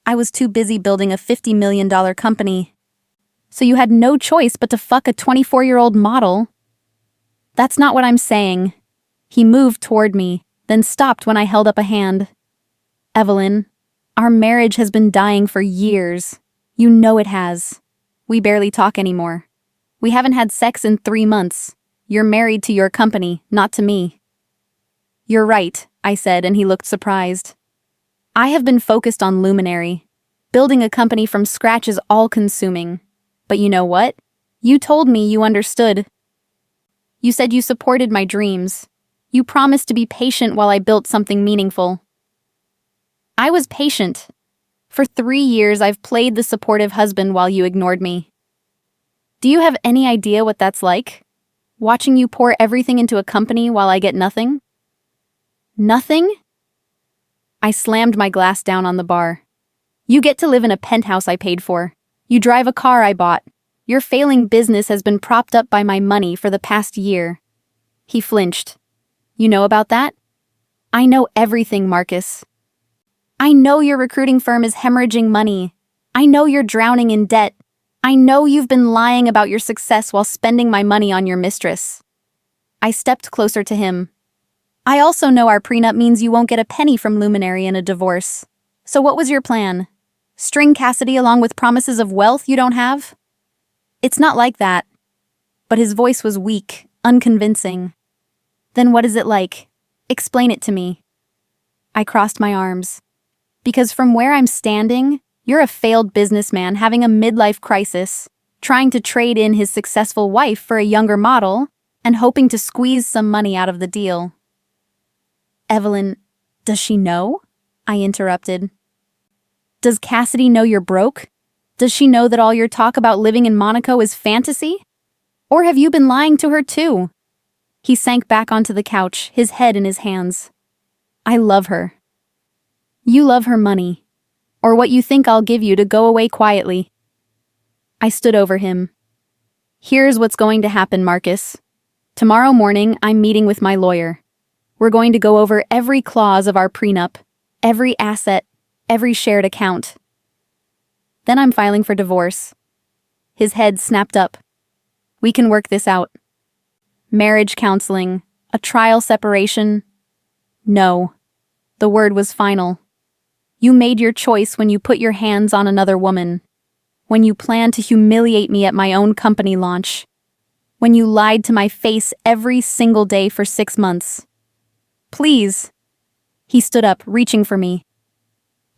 I was too busy building a $50 million company. So you had no choice but to fuck a 24-year-old model? That's not what I'm saying. He moved toward me, then stopped when I held up a hand. Evelyn, our marriage has been dying for years. You know it has. We barely talk anymore. We haven't had sex in 3 months. You're married to your company, not to me. You're right, I said, and he looked surprised. I have been focused on Luminary. Building a company from scratch is all-consuming. But you know what? You told me you understood. You said you supported my dreams. You promised to be patient while I built something meaningful. I was patient. For 3 years, I've played the supportive husband while you ignored me. Do you have any idea what that's like? Watching you pour everything into a company while I get nothing? Nothing? I slammed my glass down on the bar. You get to live in a penthouse I paid for. You drive a car I bought. Your failing business has been propped up by my money for the past year. He flinched. You know about that? I know everything, Marcus. I know your recruiting firm is hemorrhaging money. I know you're drowning in debt. I know you've been lying about your success while spending my money on your mistress. I stepped closer to him. I also know our prenup means you won't get a penny from Luminary in a divorce. So what was your plan? String Cassidy along with promises of wealth you don't have? It's not like that. But his voice was weak, unconvincing. Then what is it like? Explain it to me. I crossed my arms. Because from where I'm standing, you're a failed businessman having a midlife crisis, trying to trade in his successful wife for a younger model, and hoping to squeeze some money out of the deal. Evelyn, does she know? I interrupted. Does Cassidy know you're broke? Does she know that all your talk about living in Monaco is fantasy? Or have you been lying to her too? He sank back onto the couch, his head in his hands. I love her. You love her money. Or what you think I'll give you to go away quietly. I stood over him. Here's what's going to happen, Marcus. Tomorrow morning, I'm meeting with my lawyer. We're going to go over every clause of our prenup, every asset, every shared account. Then I'm filing for divorce. His head snapped up. We can work this out. Marriage counseling, a trial separation. No. The word was final. You made your choice when you put your hands on another woman. When you planned to humiliate me at my own company launch. When you lied to my face every single day for 6 months. Please. He stood up, reaching for me.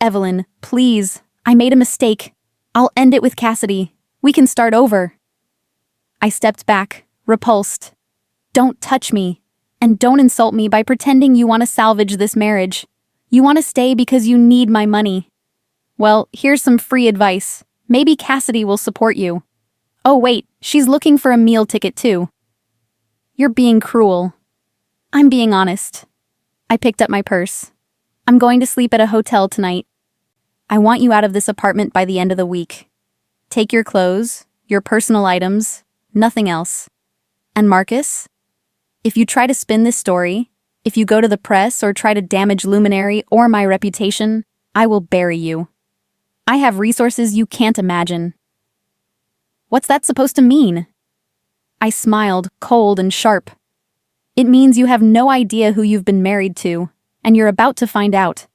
Evelyn, please. I made a mistake. I'll end it with Cassidy. We can start over. I stepped back, repulsed. Don't touch me. And don't insult me by pretending you want to salvage this marriage. You want to stay because you need my money. Well, here's some free advice. Maybe Cassidy will support you. Oh wait, she's looking for a meal ticket too. You're being cruel. I'm being honest. I picked up my purse. I'm going to sleep at a hotel tonight. I want you out of this apartment by the end of the week. Take your clothes, your personal items, nothing else. And Marcus, if you try to spin this story, if you go to the press or try to damage Luminary or my reputation, I will bury you. I have resources you can't imagine. What's that supposed to mean? I smiled, cold and sharp. It means you have no idea who you've been married to, and you're about to find out.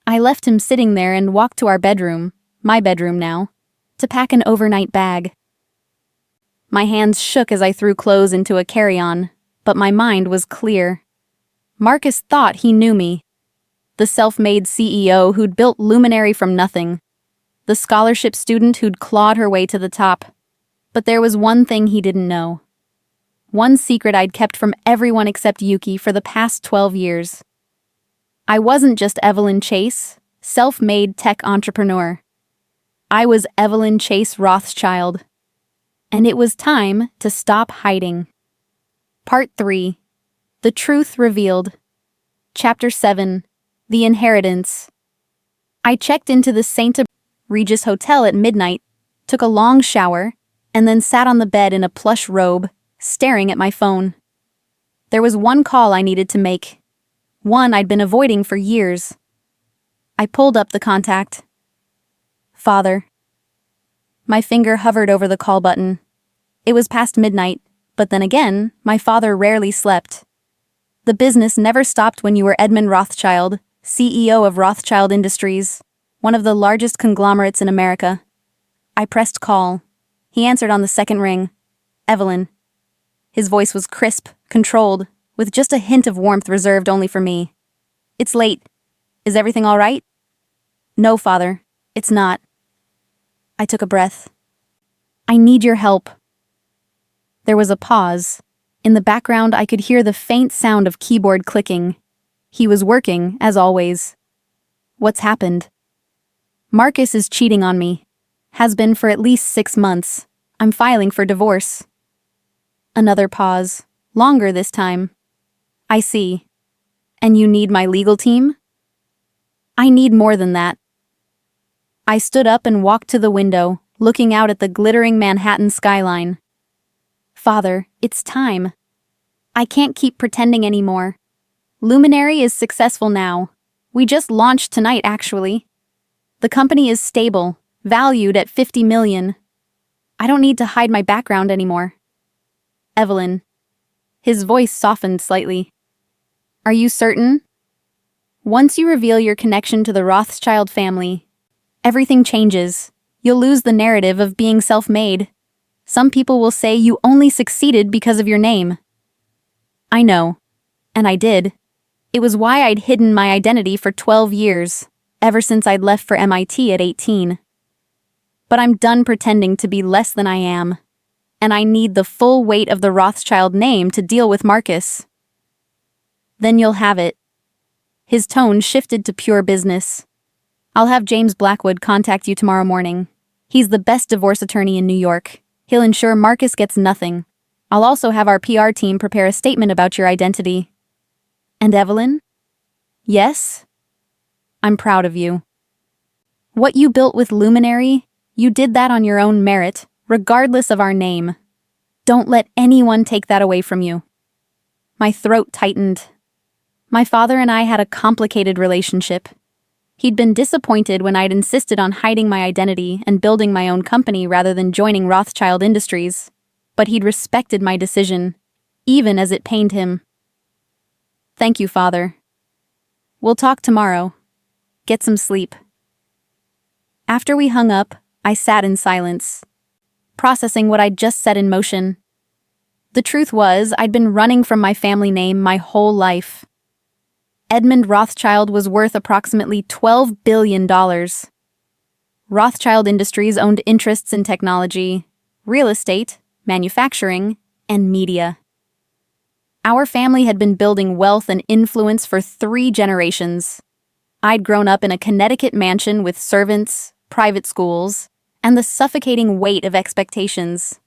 I left him sitting there and walked to our bedroom, my bedroom now, to pack an overnight bag. My hands shook as I threw clothes into a carry-on, but my mind was clear. Marcus thought he knew me. The self-made CEO who'd built Luminary from nothing. The scholarship student who'd clawed her way to the top. But there was one thing he didn't know. One secret I'd kept from everyone except Yuki for the past 12 years. I wasn't just Evelyn Chase, self-made tech entrepreneur. I was Evelyn Chase Rothschild. And it was time to stop hiding. Part 3. The Truth Revealed. Chapter 7. The Inheritance. I checked into the St. Regis Hotel at midnight, took a long shower, and then sat on the bed in a plush robe, staring at my phone. There was one call I needed to make. One I'd been avoiding for years. I pulled up the contact. Father. My finger hovered over the call button. It was past midnight, but then again, my father rarely slept. The business never stopped when you were Edmund Rothschild, CEO of Rothschild Industries, one of the largest conglomerates in America. I pressed call. He answered on the second ring. Evelyn. His voice was crisp, controlled, with just a hint of warmth reserved only for me. It's late. Is everything all right? No, Father, it's not. I took a breath. I need your help. There was a pause. In the background, I could hear the faint sound of keyboard clicking. He was working, as always. What's happened? Marcus is cheating on me. Has been for at least 6 months. I'm filing for divorce. Another pause. Longer this time. I see. And you need my legal team? I need more than that. I stood up and walked to the window, looking out at the glittering Manhattan skyline. Father, it's time. I can't keep pretending anymore. Luminary is successful now. We just launched tonight, actually. The company is stable, valued at $50 million. I don't need to hide my background anymore. Evelyn. His voice softened slightly. Are you certain? Once you reveal your connection to the Rothschild family, everything changes. You'll lose the narrative of being self-made. Some people will say you only succeeded because of your name. I know. And I did. It was why I'd hidden my identity for 12 years, ever since I'd left for MIT at 18. But I'm done pretending to be less than I am. And I need the full weight of the Rothschild name to deal with Marcus. Then you'll have it. His tone shifted to pure business. I'll have James Blackwood contact you tomorrow morning. He's the best divorce attorney in New York. He'll ensure Marcus gets nothing. I'll also have our PR team prepare a statement about your identity. And Evelyn? Yes? I'm proud of you. What you built with Luminary, you did that on your own merit, regardless of our name. Don't let anyone take that away from you. My throat tightened. My father and I had a complicated relationship. He'd been disappointed when I'd insisted on hiding my identity and building my own company rather than joining Rothschild Industries. But he'd respected my decision, even as it pained him. Thank you, Father. We'll talk tomorrow. Get some sleep. After we hung up, I sat in silence, processing what I'd just set in motion. The truth was, I'd been running from my family name my whole life. Edmund Rothschild was worth approximately $12 billion. Rothschild Industries owned interests in technology, real estate, manufacturing, and media. Our family had been building wealth and influence for 3 generations. I'd grown up in a Connecticut mansion with servants, private schools, and the suffocating weight of expectations.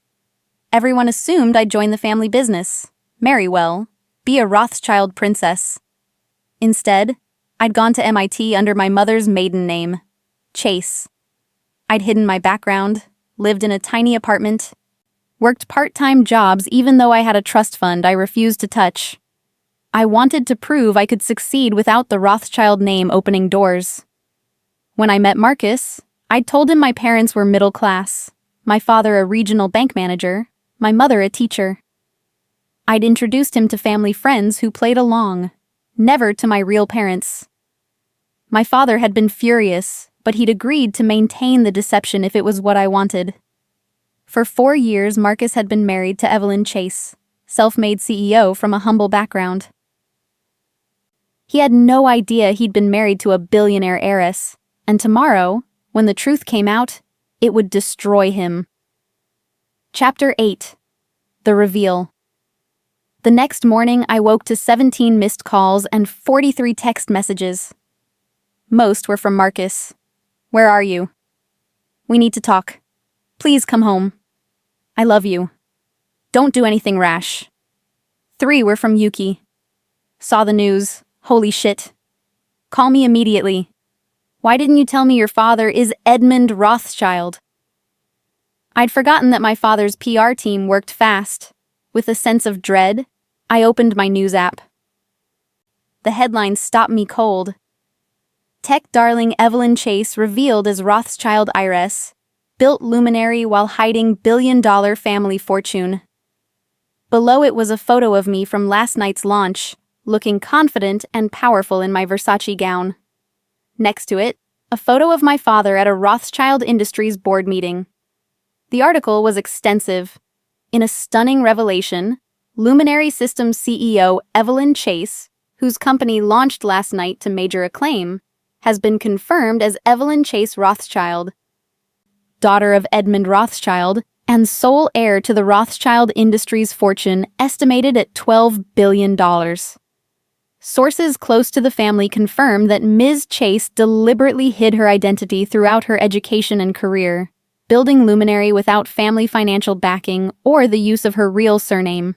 Everyone assumed I'd join the family business, marry well, be a Rothschild princess. Instead, I'd gone to MIT under my mother's maiden name, Chase. I'd hidden my background, lived in a tiny apartment, worked part-time jobs even though I had a trust fund I refused to touch. I wanted to prove I could succeed without the Rothschild name opening doors. When I met Marcus, I'd told him my parents were middle class, my father a regional bank manager, my mother a teacher. I'd introduced him to family friends who played along, never to my real parents. My father had been furious, but he'd agreed to maintain the deception if it was what I wanted. For 4 years, Marcus had been married to Evelyn Chase, self-made CEO from a humble background. He had no idea he'd been married to a billionaire heiress, and tomorrow, when the truth came out, it would destroy him. Chapter 8. The Reveal. The next morning, I woke to 17 missed calls and 43 text messages. Most were from Marcus. Where are you? We need to talk. Please come home. I love you. Don't do anything rash. 3 were from Yuki. Saw the news. Holy shit. Call me immediately. Why didn't you tell me your father is Edmund Rothschild? I'd forgotten that my father's PR team worked fast. With a sense of dread, I opened my news app. The headline stopped me cold. Tech darling Evelyn Chase revealed as Rothschild heiress, built luminary while hiding billion-dollar family fortune. Below it was a photo of me from last night's launch, looking confident and powerful in my Versace gown. Next to it, a photo of my father at a Rothschild Industries board meeting. The article was extensive. In a stunning revelation, Luminary Systems CEO Evelyn Chase, whose company launched last night to major acclaim, has been confirmed as Evelyn Chase Rothschild, daughter of Edmund Rothschild and sole heir to the Rothschild Industries fortune estimated at $12 billion. Sources close to the family confirm that Ms. Chase deliberately hid her identity throughout her education and career, building Luminary without family financial backing or the use of her real surname.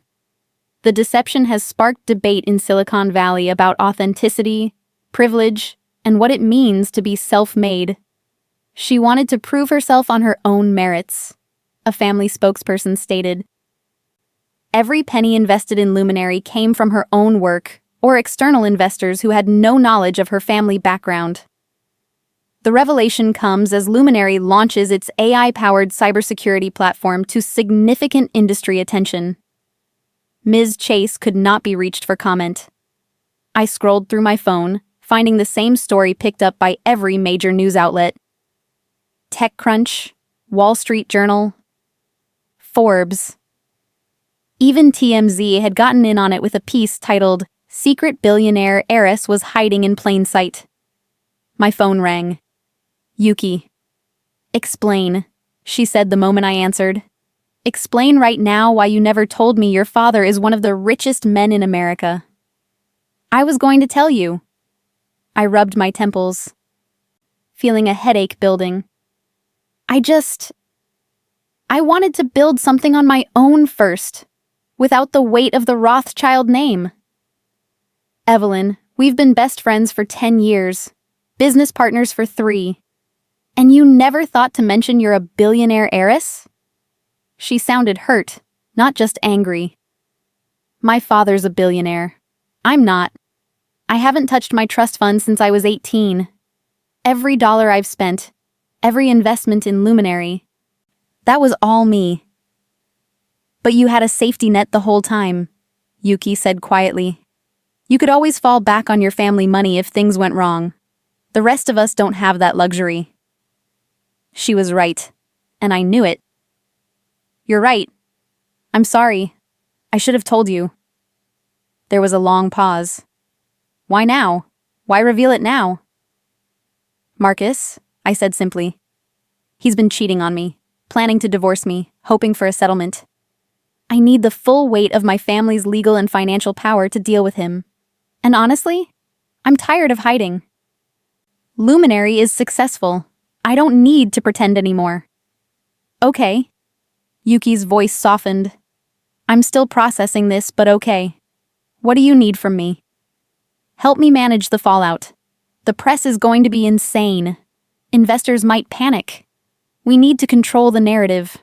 The deception has sparked debate in Silicon Valley about authenticity, privilege, and what it means to be self-made. She wanted to prove herself on her own merits, a family spokesperson stated. Every penny invested in Luminary came from her own work, or external investors who had no knowledge of her family background. The revelation comes as Luminary launches its AI-powered cybersecurity platform to significant industry attention. Ms. Chase could not be reached for comment. I scrolled through my phone, finding the same story picked up by every major news outlet. TechCrunch, Wall Street Journal, Forbes. Even TMZ had gotten in on it with a piece titled, "Secret Billionaire Heiress Was Hiding in Plain Sight." My phone rang. "Yuki." "Explain," she said the moment I answered. "Explain right now why you never told me your father is one of the richest men in America." "I was going to tell you." I rubbed my temples, feeling a headache building. I wanted to build something on my own first, without the weight of the Rothschild name. "Evelyn, we've been best friends for 10 years, business partners for 3. And you never thought to mention you're a billionaire heiress?" She sounded hurt, not just angry. "My father's a billionaire. I'm not. I haven't touched my trust fund since I was 18. Every dollar I've spent, every investment in Luminary, that was all me." "But you had a safety net the whole time," Yuki said quietly. "You could always fall back on your family money if things went wrong. The rest of us don't have that luxury." She was right, and I knew it. "You're right. I'm sorry. I should have told you." There was a long pause. "Why now? Why reveal it now?" "Marcus," I said simply. "He's been cheating on me, planning to divorce me, hoping for a settlement. I need the full weight of my family's legal and financial power to deal with him. And honestly, I'm tired of hiding. Luminary is successful. I don't need to pretend anymore." "Okay." Yuki's voice softened. "I'm still processing this, but okay. What do you need from me?" "Help me manage the fallout. The press is going to be insane. Investors might panic. We need to control the narrative."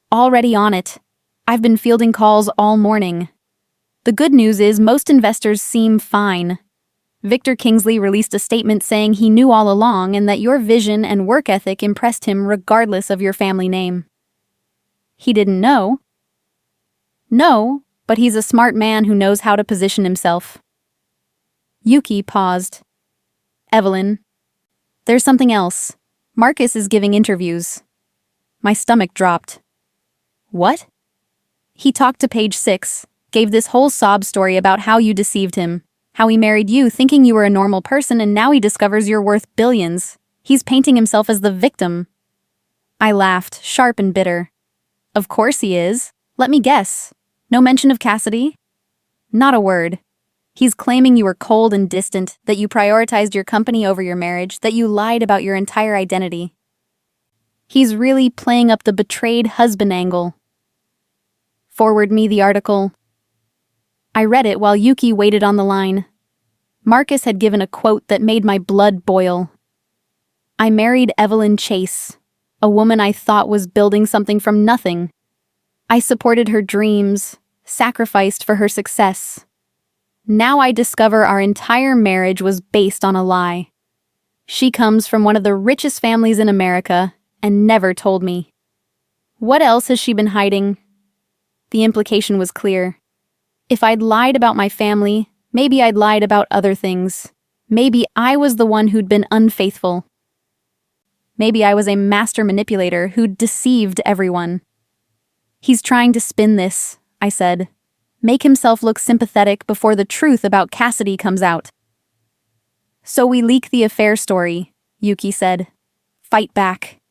"Already on it. I've been fielding calls all morning. The good news is most investors seem fine. Victor Kingsley released a statement saying he knew all along and that your vision and work ethic impressed him regardless of your family name." "He didn't know?" "No, but he's a smart man who knows how to position himself." Yuki paused. "Evelyn, there's something else. Marcus is giving interviews." My stomach dropped. "What?" "He talked to Page 6, gave this whole sob story about how you deceived him, how he married you thinking you were a normal person and now he discovers you're worth billions. He's painting himself as the victim." I laughed, sharp and bitter. "Of course he is. Let me guess. No mention of Cassidy?" "Not a word. He's claiming you were cold and distant, that you prioritized your company over your marriage, that you lied about your entire identity. He's really playing up the betrayed husband angle." "Forward me the article." I read it while Yuki waited on the line. Marcus had given a quote that made my blood boil. I married Evelyn Chase, a woman I thought was building something from nothing. I supported her dreams, sacrificed for her success. Now I discover our entire marriage was based on a lie. She comes from one of the richest families in America and never told me. What else has she been hiding? The implication was clear. If I'd lied about my family, maybe I'd lied about other things. Maybe I was the one who'd been unfaithful. Maybe I was a master manipulator who'd deceived everyone. He's trying to spin this, I said. Make himself look sympathetic before the truth about Cassidy comes out. So we leak the affair story, Yuki said. Fight back.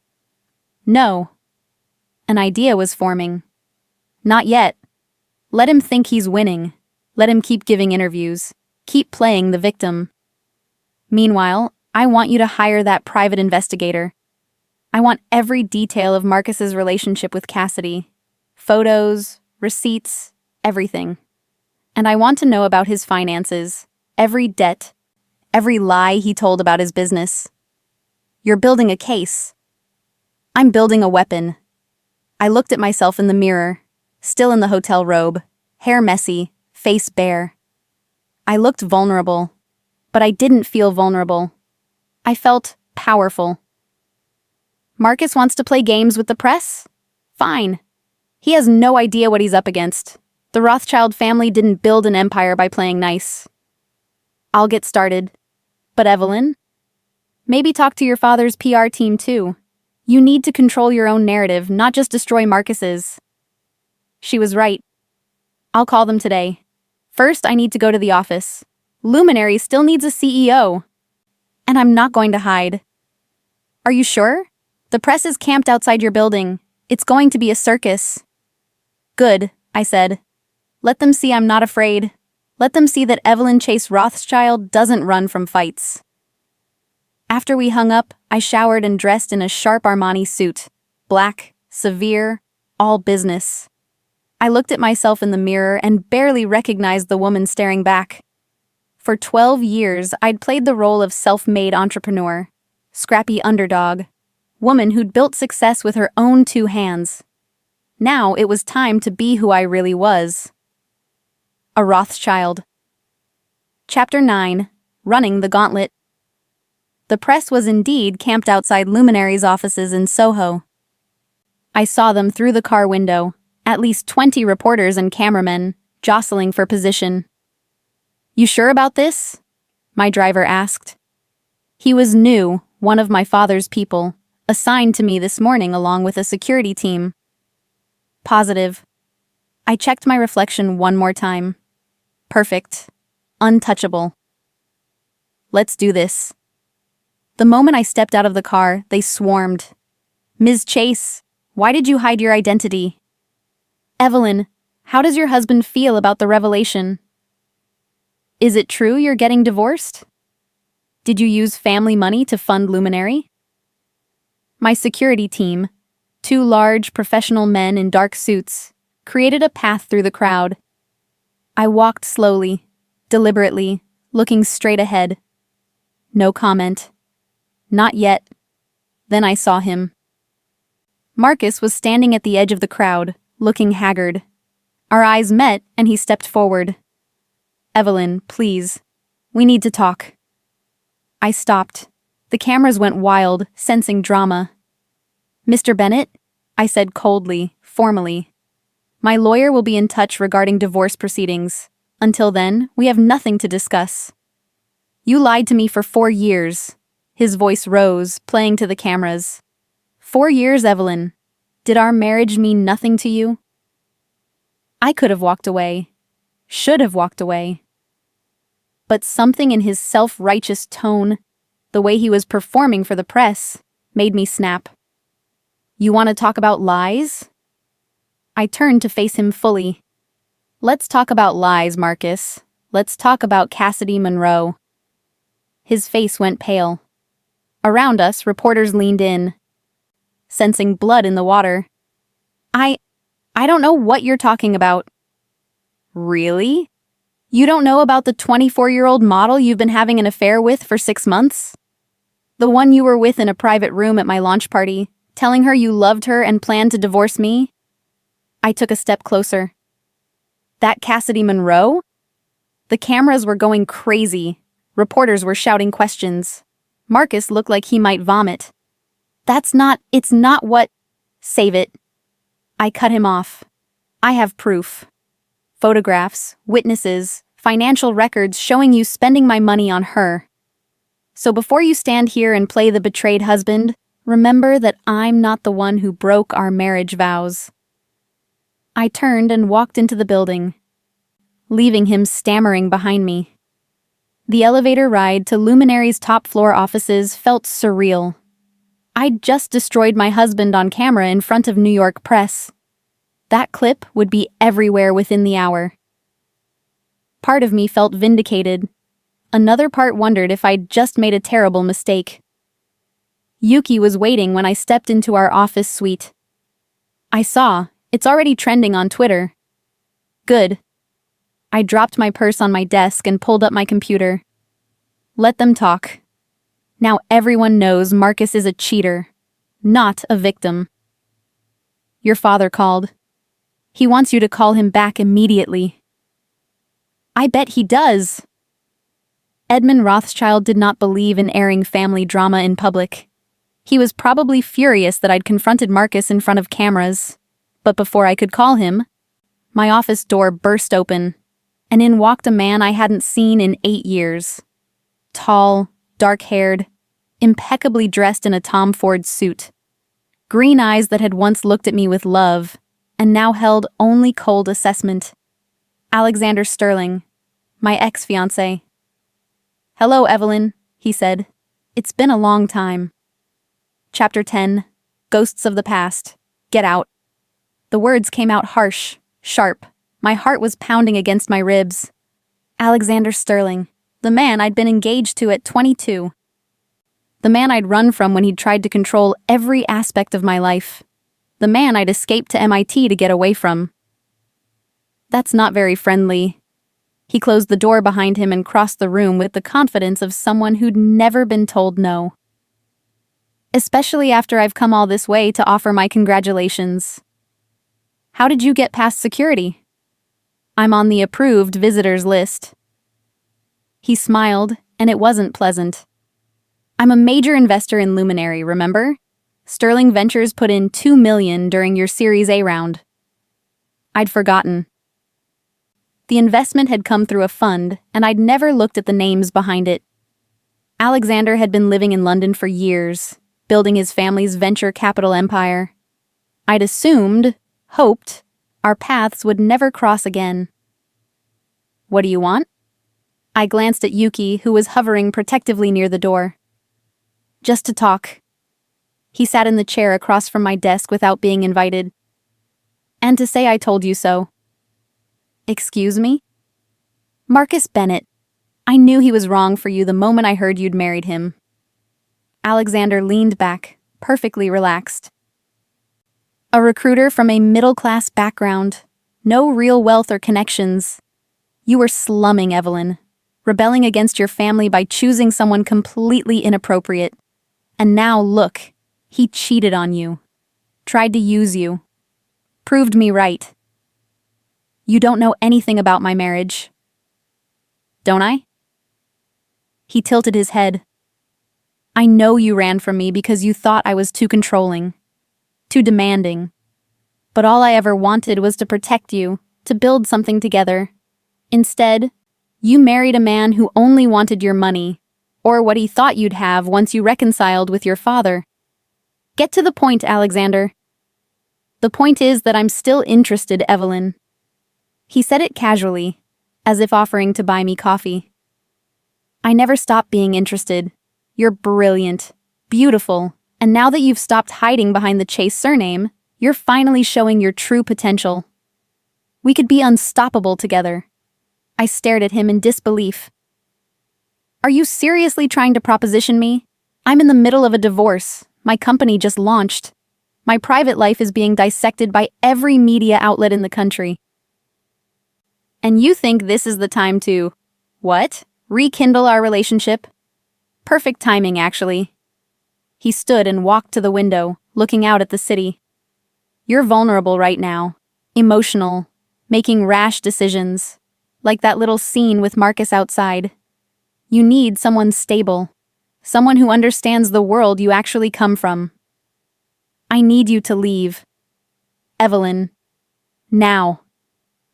No. An idea was forming. Not yet. Let him think he's winning. Let him keep giving interviews. Keep playing the victim. Meanwhile, I want you to hire that private investigator. I want every detail of Marcus's relationship with Cassidy. Photos, receipts, everything. And I want to know about his finances, every debt, every lie he told about his business. You're building a case. I'm building a weapon. I looked at myself in the mirror, still in the hotel robe, hair messy, face bare. I looked vulnerable, but I didn't feel vulnerable. I felt powerful. Marcus wants to play games with the press? Fine. He has no idea what he's up against. The Rothschild family didn't build an empire by playing nice. I'll get started. But Evelyn? Maybe talk to your father's PR team too. You need to control your own narrative, not just destroy Marcus's. She was right. I'll call them today. First, I need to go to the office. Luminary still needs a CEO. And I'm not going to hide. Are you sure? The press is camped outside your building. It's going to be a circus. Good, I said. Let them see I'm not afraid. Let them see that Evelyn Chase Rothschild doesn't run from fights. After we hung up, I showered and dressed in a sharp Armani suit. Black, severe, all business. I looked at myself in the mirror and barely recognized the woman staring back. For 12 years, I'd played the role of self-made entrepreneur, scrappy underdog, woman who'd built success with her own 2 hands. Now it was time to be who I really was. A Rothschild. Chapter 9. Running the Gauntlet. The press was indeed camped outside Luminary's offices in Soho. I saw them through the car window, at least 20 reporters and cameramen, jostling for position. You sure about this? My driver asked. He was new, one of my father's people, assigned to me this morning along with a security team. Positive. I checked my reflection one more time. Perfect. Untouchable. Let's do this. The moment I stepped out of the car, they swarmed. Ms. Chase, why did you hide your identity? Evelyn, how does your husband feel about the revelation? Is it true you're getting divorced? Did you use family money to fund Luminary? My security team, 2 large professional men in dark suits, created a path through the crowd. I walked slowly, deliberately, looking straight ahead. No comment. Not yet. Then I saw him. Marcus was standing at the edge of the crowd, looking haggard. Our eyes met and he stepped forward. Evelyn, please. We need to talk. I stopped. The cameras went wild, sensing drama. Mr. Bennett? I said coldly, formally. My lawyer will be in touch regarding divorce proceedings. Until then, we have nothing to discuss. You lied to me for 4 years. His voice rose, playing to the cameras. 4 years, Evelyn. Did our marriage mean nothing to you? I could have walked away. Should have walked away. But something in his self-righteous tone, the way he was performing for the press, made me snap. You want to talk about lies? I turned to face him fully. Let's talk about lies, Marcus. Let's talk about Cassidy Monroe. His face went pale. Around us, reporters leaned in, sensing blood in the water. I don't know what you're talking about. Really? You don't know about the 24-year-old model you've been having an affair with for 6 months? The one you were with in a private room at my launch party, telling her you loved her and planned to divorce me? I took a step closer. That Cassidy Monroe? The cameras were going crazy. Reporters were shouting questions. Marcus looked like he might vomit. It's not what... Save it. I cut him off. I have proof. Photographs, witnesses, financial records showing you spending my money on her. So before you stand here and play the betrayed husband, remember that I'm not the one who broke our marriage vows. I turned and walked into the building, leaving him stammering behind me. The elevator ride to Luminary's top-floor offices felt surreal. I'd just destroyed my husband on camera in front of New York press. That clip would be everywhere within the hour. Part of me felt vindicated. Another part wondered if I'd just made a terrible mistake. Yuki was waiting when I stepped into our office suite. I saw, it's already trending on Twitter. Good. I dropped my purse on my desk and pulled up my computer. Let them talk. Now everyone knows Marcus is a cheater, not a victim. Your father called. He wants you to call him back immediately. I bet he does. Edmund Rothschild did not believe in airing family drama in public. He was probably furious that I'd confronted Marcus in front of cameras. But before I could call him, my office door burst open, and in walked a man I hadn't seen in 8 years. Tall, dark-haired, impeccably dressed in a Tom Ford suit. Green eyes that had once looked at me with love, and now held only cold assessment. Alexander Sterling, my ex-fiancé. Hello, Evelyn, he said. It's been a long time. Chapter 10, Ghosts of the Past. Get out. The words came out harsh, sharp. My heart was pounding against my ribs. Alexander Sterling, the man I'd been engaged to at 22. The man I'd run from when he'd tried to control every aspect of my life. The man I'd escaped to MIT to get away from. That's not very friendly. He closed the door behind him and crossed the room with the confidence of someone who'd never been told no. Especially after I've come all this way to offer my congratulations. How did you get past security? I'm on the approved visitors list. He smiled, and it wasn't pleasant. I'm a major investor in Luminary, remember? Sterling Ventures put in $2 million during your Series A round. I'd forgotten. The investment had come through a fund, and I'd never looked at the names behind it. Alexander had been living in London for years, building his family's venture capital empire. I'd assumed, hoped, our paths would never cross again. What do you want? I glanced at Yuki, who was hovering protectively near the door. Just to talk. He sat in the chair across from my desk without being invited. And to say I told you so. Excuse me? Marcus Bennett. I knew he was wrong for you the moment I heard you'd married him. Alexander leaned back, perfectly relaxed. A recruiter from a middle-class background. No real wealth or connections. You were slumming, Evelyn. Rebelling against your family by choosing someone completely inappropriate. And now look, he cheated on you. Tried to use you. Proved me right. You don't know anything about my marriage. Don't I? He tilted his head. I know you ran from me because you thought I was too controlling, too demanding. But all I ever wanted was to protect you, to build something together. Instead, you married a man who only wanted your money, or what he thought you'd have once you reconciled with your father. Get to the point, Alexander. The point is that I'm still interested, Evelyn. He said it casually, as if offering to buy me coffee. I never stopped being interested. You're brilliant, beautiful, and now that you've stopped hiding behind the Chase surname, you're finally showing your true potential. We could be unstoppable together. I stared at him in disbelief. Are you seriously trying to proposition me? I'm in the middle of a divorce. My company just launched. My private life is being dissected by every media outlet in the country. And you think this is the time to, what? Rekindle our relationship? Perfect timing, actually. He stood and walked to the window, looking out at the city. You're vulnerable right now. Emotional. Making rash decisions. Like that little scene with Marcus outside. You need someone stable. Someone who understands the world you actually come from. I need you to leave. Evelyn. Now.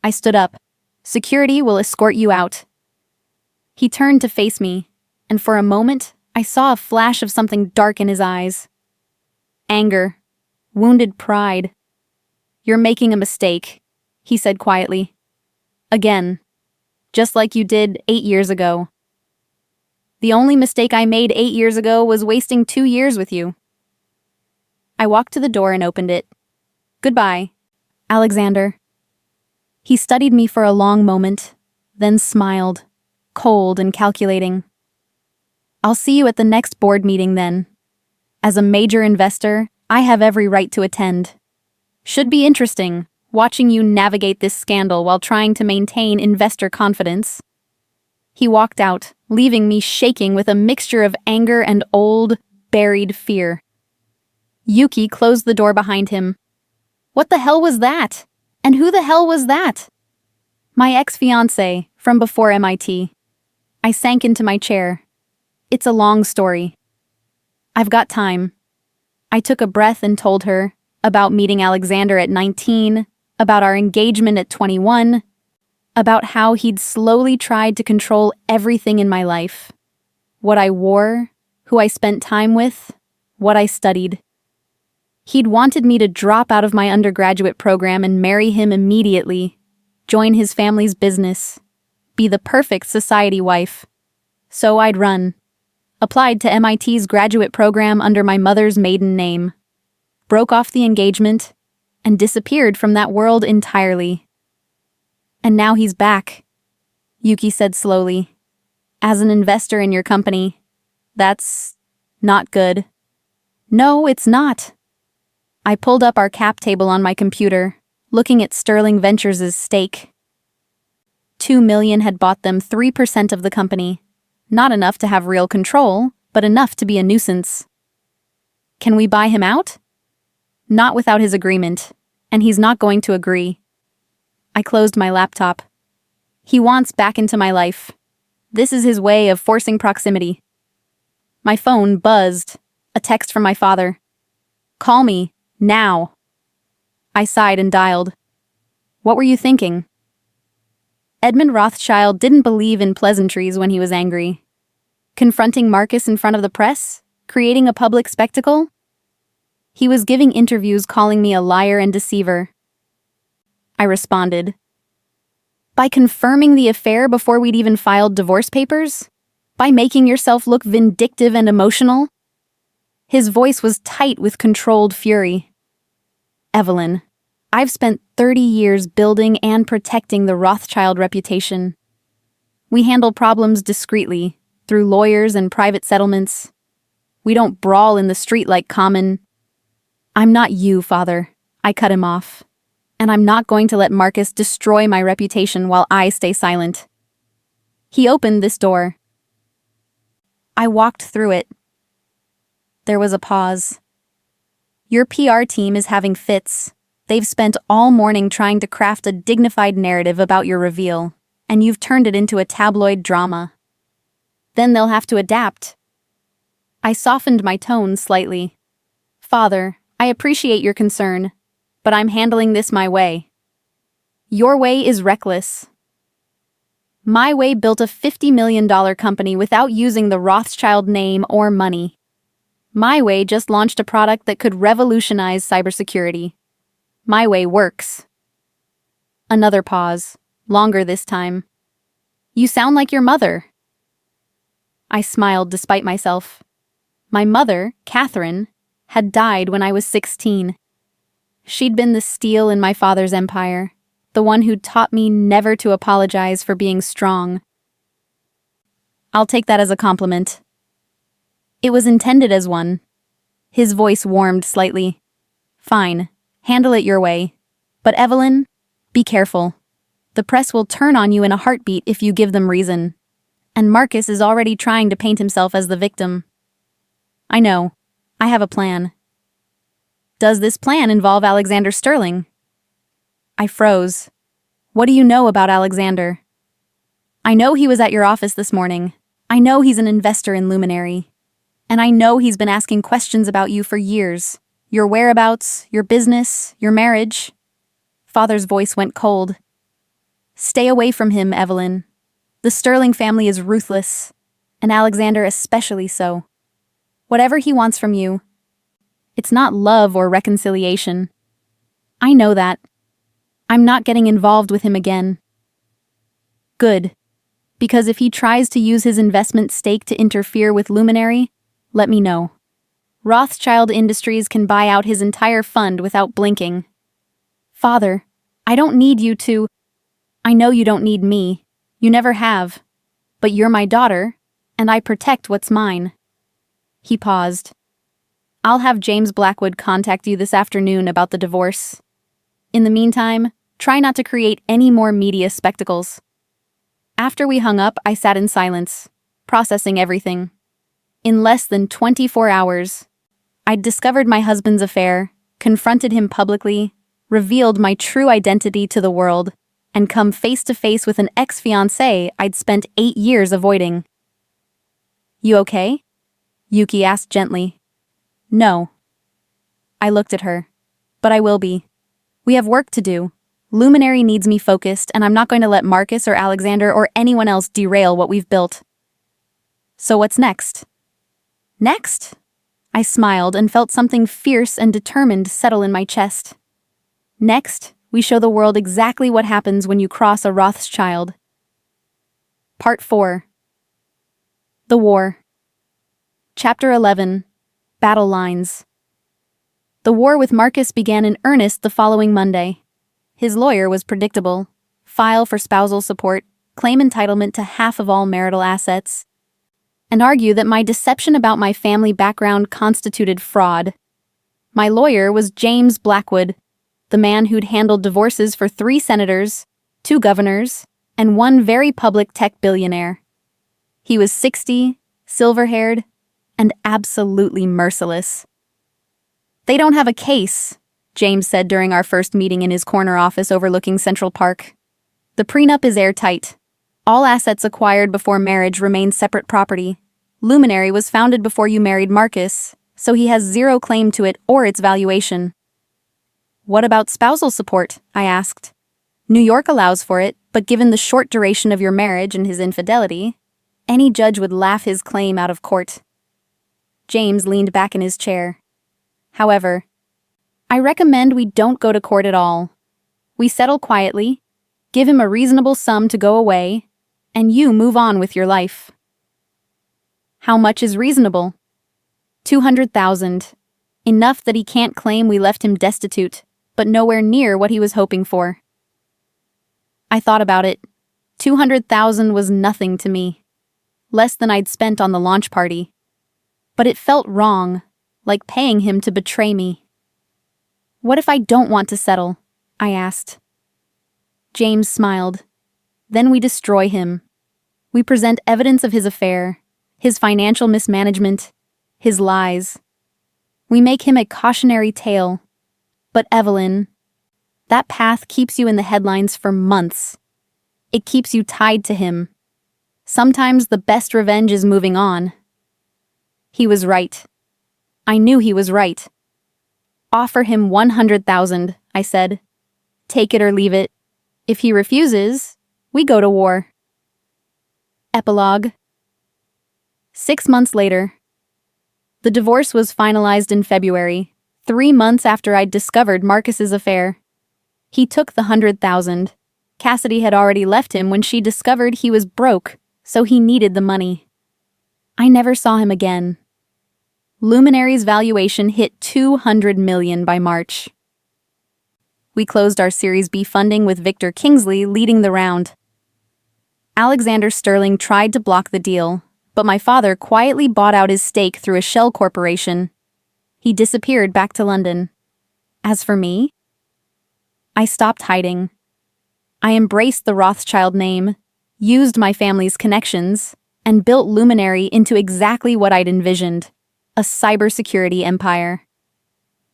I stood up. Security will escort you out. He turned to face me, and for a moment, I saw a flash of something dark in his eyes. Anger. Wounded pride. You're making a mistake, he said quietly. Again. Just like you did 8 years ago. The only mistake I made 8 years ago was wasting 2 years with you. I walked to the door and opened it. Goodbye, Alexander. He studied me for a long moment, then smiled, cold and calculating. I'll see you at the next board meeting then. As a major investor, I have every right to attend. Should be interesting, watching you navigate this scandal while trying to maintain investor confidence. He walked out, leaving me shaking with a mixture of anger and old, buried fear. Yuki closed the door behind him. What the hell was that? And who the hell was that? My ex-fiancé, from before MIT. I sank into my chair. It's a long story. I've got time. I took a breath and told her about meeting Alexander at 19, about our engagement at 21, about how he'd slowly tried to control everything in my life. What I wore, who I spent time with, what I studied. He'd wanted me to drop out of my undergraduate program and marry him immediately, join his family's business, be the perfect society wife. So I'd run. Applied to MIT's graduate program under my mother's maiden name, broke off the engagement, and disappeared from that world entirely. And now he's back, Yuki said slowly. As an investor in your company, that's not good. No, it's not. I pulled up our cap table on my computer, looking at Sterling Ventures' stake. 2 million had bought them 3% of the company. Not enough to have real control, but enough to be a nuisance. Can we buy him out? Not without his agreement, and he's not going to agree. I closed my laptop. He wants back into my life. This is his way of forcing proximity. My phone buzzed. A text from my father. Call me, now. I sighed and dialed. What were you thinking? Edmund Rothschild didn't believe in pleasantries when he was angry. Confronting Marcus in front of the press? Creating a public spectacle? He was giving interviews calling me a liar and deceiver. I responded. By confirming the affair before we'd even filed divorce papers? By making yourself look vindictive and emotional? His voice was tight with controlled fury. Evelyn, I've spent 30 years building and protecting the Rothschild reputation. We handle problems discreetly, through lawyers and private settlements. We don't brawl in the street like common. I'm not you, Father. I cut him off. And I'm not going to let Marcus destroy my reputation while I stay silent. He opened this door. I walked through it. There was a pause. Your PR team is having fits. They've spent all morning trying to craft a dignified narrative about your reveal, and you've turned it into a tabloid drama. Then they'll have to adapt. I softened my tone slightly. Father, I appreciate your concern, but I'm handling this my way. Your way is reckless. My way built a $50 million company without using the Rothschild name or money. My way just launched a product that could revolutionize cybersecurity. My way works. Another pause, longer this time. You sound like your mother. I smiled despite myself. My mother, Catherine, had died when I was 16. She'd been the steel in my father's empire, the one who'd taught me never to apologize for being strong. I'll take that as a compliment. It was intended as one. His voice warmed slightly. Fine, handle it your way. But Evelyn, be careful. The press will turn on you in a heartbeat if you give them reason. And Marcus is already trying to paint himself as the victim. I know. I have a plan. Does this plan involve Alexander Sterling? I froze. What do you know about Alexander? I know he was at your office this morning. I know he's an investor in Luminary. And I know he's been asking questions about you for years. Your whereabouts, your business, your marriage. Father's voice went cold. Stay away from him, Evelyn. The Sterling family is ruthless, and Alexander especially so. Whatever he wants from you, it's not love or reconciliation. I know that. I'm not getting involved with him again. Good. Because if he tries to use his investment stake to interfere with Luminary, let me know. Rothschild Industries can buy out his entire fund without blinking. Father, I don't need you to... I know you don't need me. You never have. But you're my daughter, and I protect what's mine. He paused. I'll have James Blackwood contact you this afternoon about the divorce. In the meantime, try not to create any more media spectacles. After we hung up, I sat in silence, processing everything. In less than 24 hours, I'd discovered my husband's affair, confronted him publicly, revealed my true identity to the world, and come face to face with an ex-fiancé I'd spent 8 years avoiding. You okay? Yuki asked gently. No. I looked at her. But I will be. We have work to do. Luminary needs me focused, and I'm not going to let Marcus or Alexander or anyone else derail what we've built. So what's next? Next? I smiled and felt something fierce and determined settle in my chest. Next, we show the world exactly what happens when you cross a Rothschild. Part 4. The War. Chapter 11. Battle Lines. The war with Marcus began in earnest the following Monday. His lawyer was predictable. File for spousal support, claim entitlement to half of all marital assets, and argue that my deception about my family background constituted fraud. My lawyer was James Blackwood, the man who'd handled divorces for 3 senators, 2 governors, and 1 very public tech billionaire. He was 60, silver-haired, and absolutely merciless. They don't have a case, James said during our first meeting in his corner office overlooking Central Park. The prenup is airtight. All assets acquired before marriage remain separate property. Luminary was founded before you married Marcus, so he has 0 claim to it or its valuation. What about spousal support? I asked. New York allows for it, but given the short duration of your marriage and his infidelity, any judge would laugh his claim out of court. James leaned back in his chair. However, I recommend we don't go to court at all. We settle quietly, give him a reasonable sum to go away, and you move on with your life. How much is reasonable? 200,000. Enough that he can't claim we left him destitute, but nowhere near what he was hoping for. I thought about it. 200,000 was nothing to me. Less than I'd spent on the launch party. But it felt wrong, like paying him to betray me. What if I don't want to settle? I asked. James smiled. Then we destroy him. We present evidence of his affair, his financial mismanagement, his lies. We make him a cautionary tale. But Evelyn, that path keeps you in the headlines for months. It keeps you tied to him. Sometimes the best revenge is moving on. He was right. I knew he was right. Offer him 100,000, I said. Take it or leave it. If he refuses, we go to war. Epilogue. 6 months later. The divorce was finalized in February, 3 months after I'd discovered Marcus's affair. He took the 100,000. Cassidy had already left him when she discovered he was broke, so he needed the money. I never saw him again. Luminary's valuation hit $200 million by March. We closed our Series B funding with Victor Kingsley leading the round. Alexander Sterling tried to block the deal, but my father quietly bought out his stake through a shell corporation. He disappeared back to London. As for me, I stopped hiding. I embraced the Rothschild name, used my family's connections, and built Luminary into exactly what I'd envisioned. a cybersecurity empire.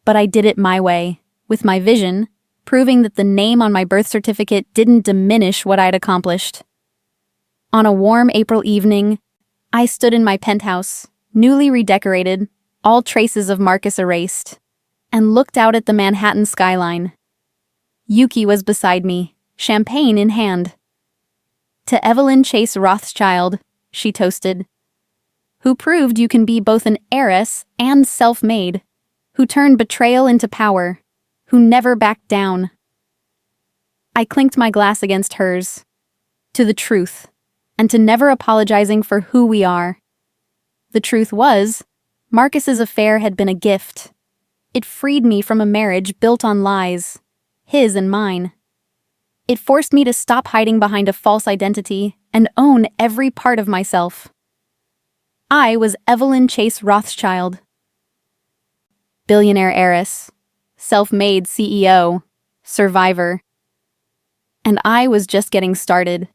But I did it my way, with my vision, proving that the name on my birth certificate didn't diminish what I'd accomplished. On a warm April evening, I stood in my penthouse, newly redecorated, all traces of Marcus erased, and looked out at the Manhattan skyline. Yuki was beside me, champagne in hand. To Evelyn Chase Rothschild, she toasted, who proved you can be both an heiress and self-made, who turned betrayal into power, who never backed down. I clinked my glass against hers, to the truth, and to never apologizing for who we are. The truth was, Marcus's affair had been a gift. It freed me from a marriage built on lies, his and mine. It forced me to stop hiding behind a false identity and own every part of myself. I was Evelyn Chase Rothschild. Billionaire heiress, self-made CEO, survivor. And I was just getting started.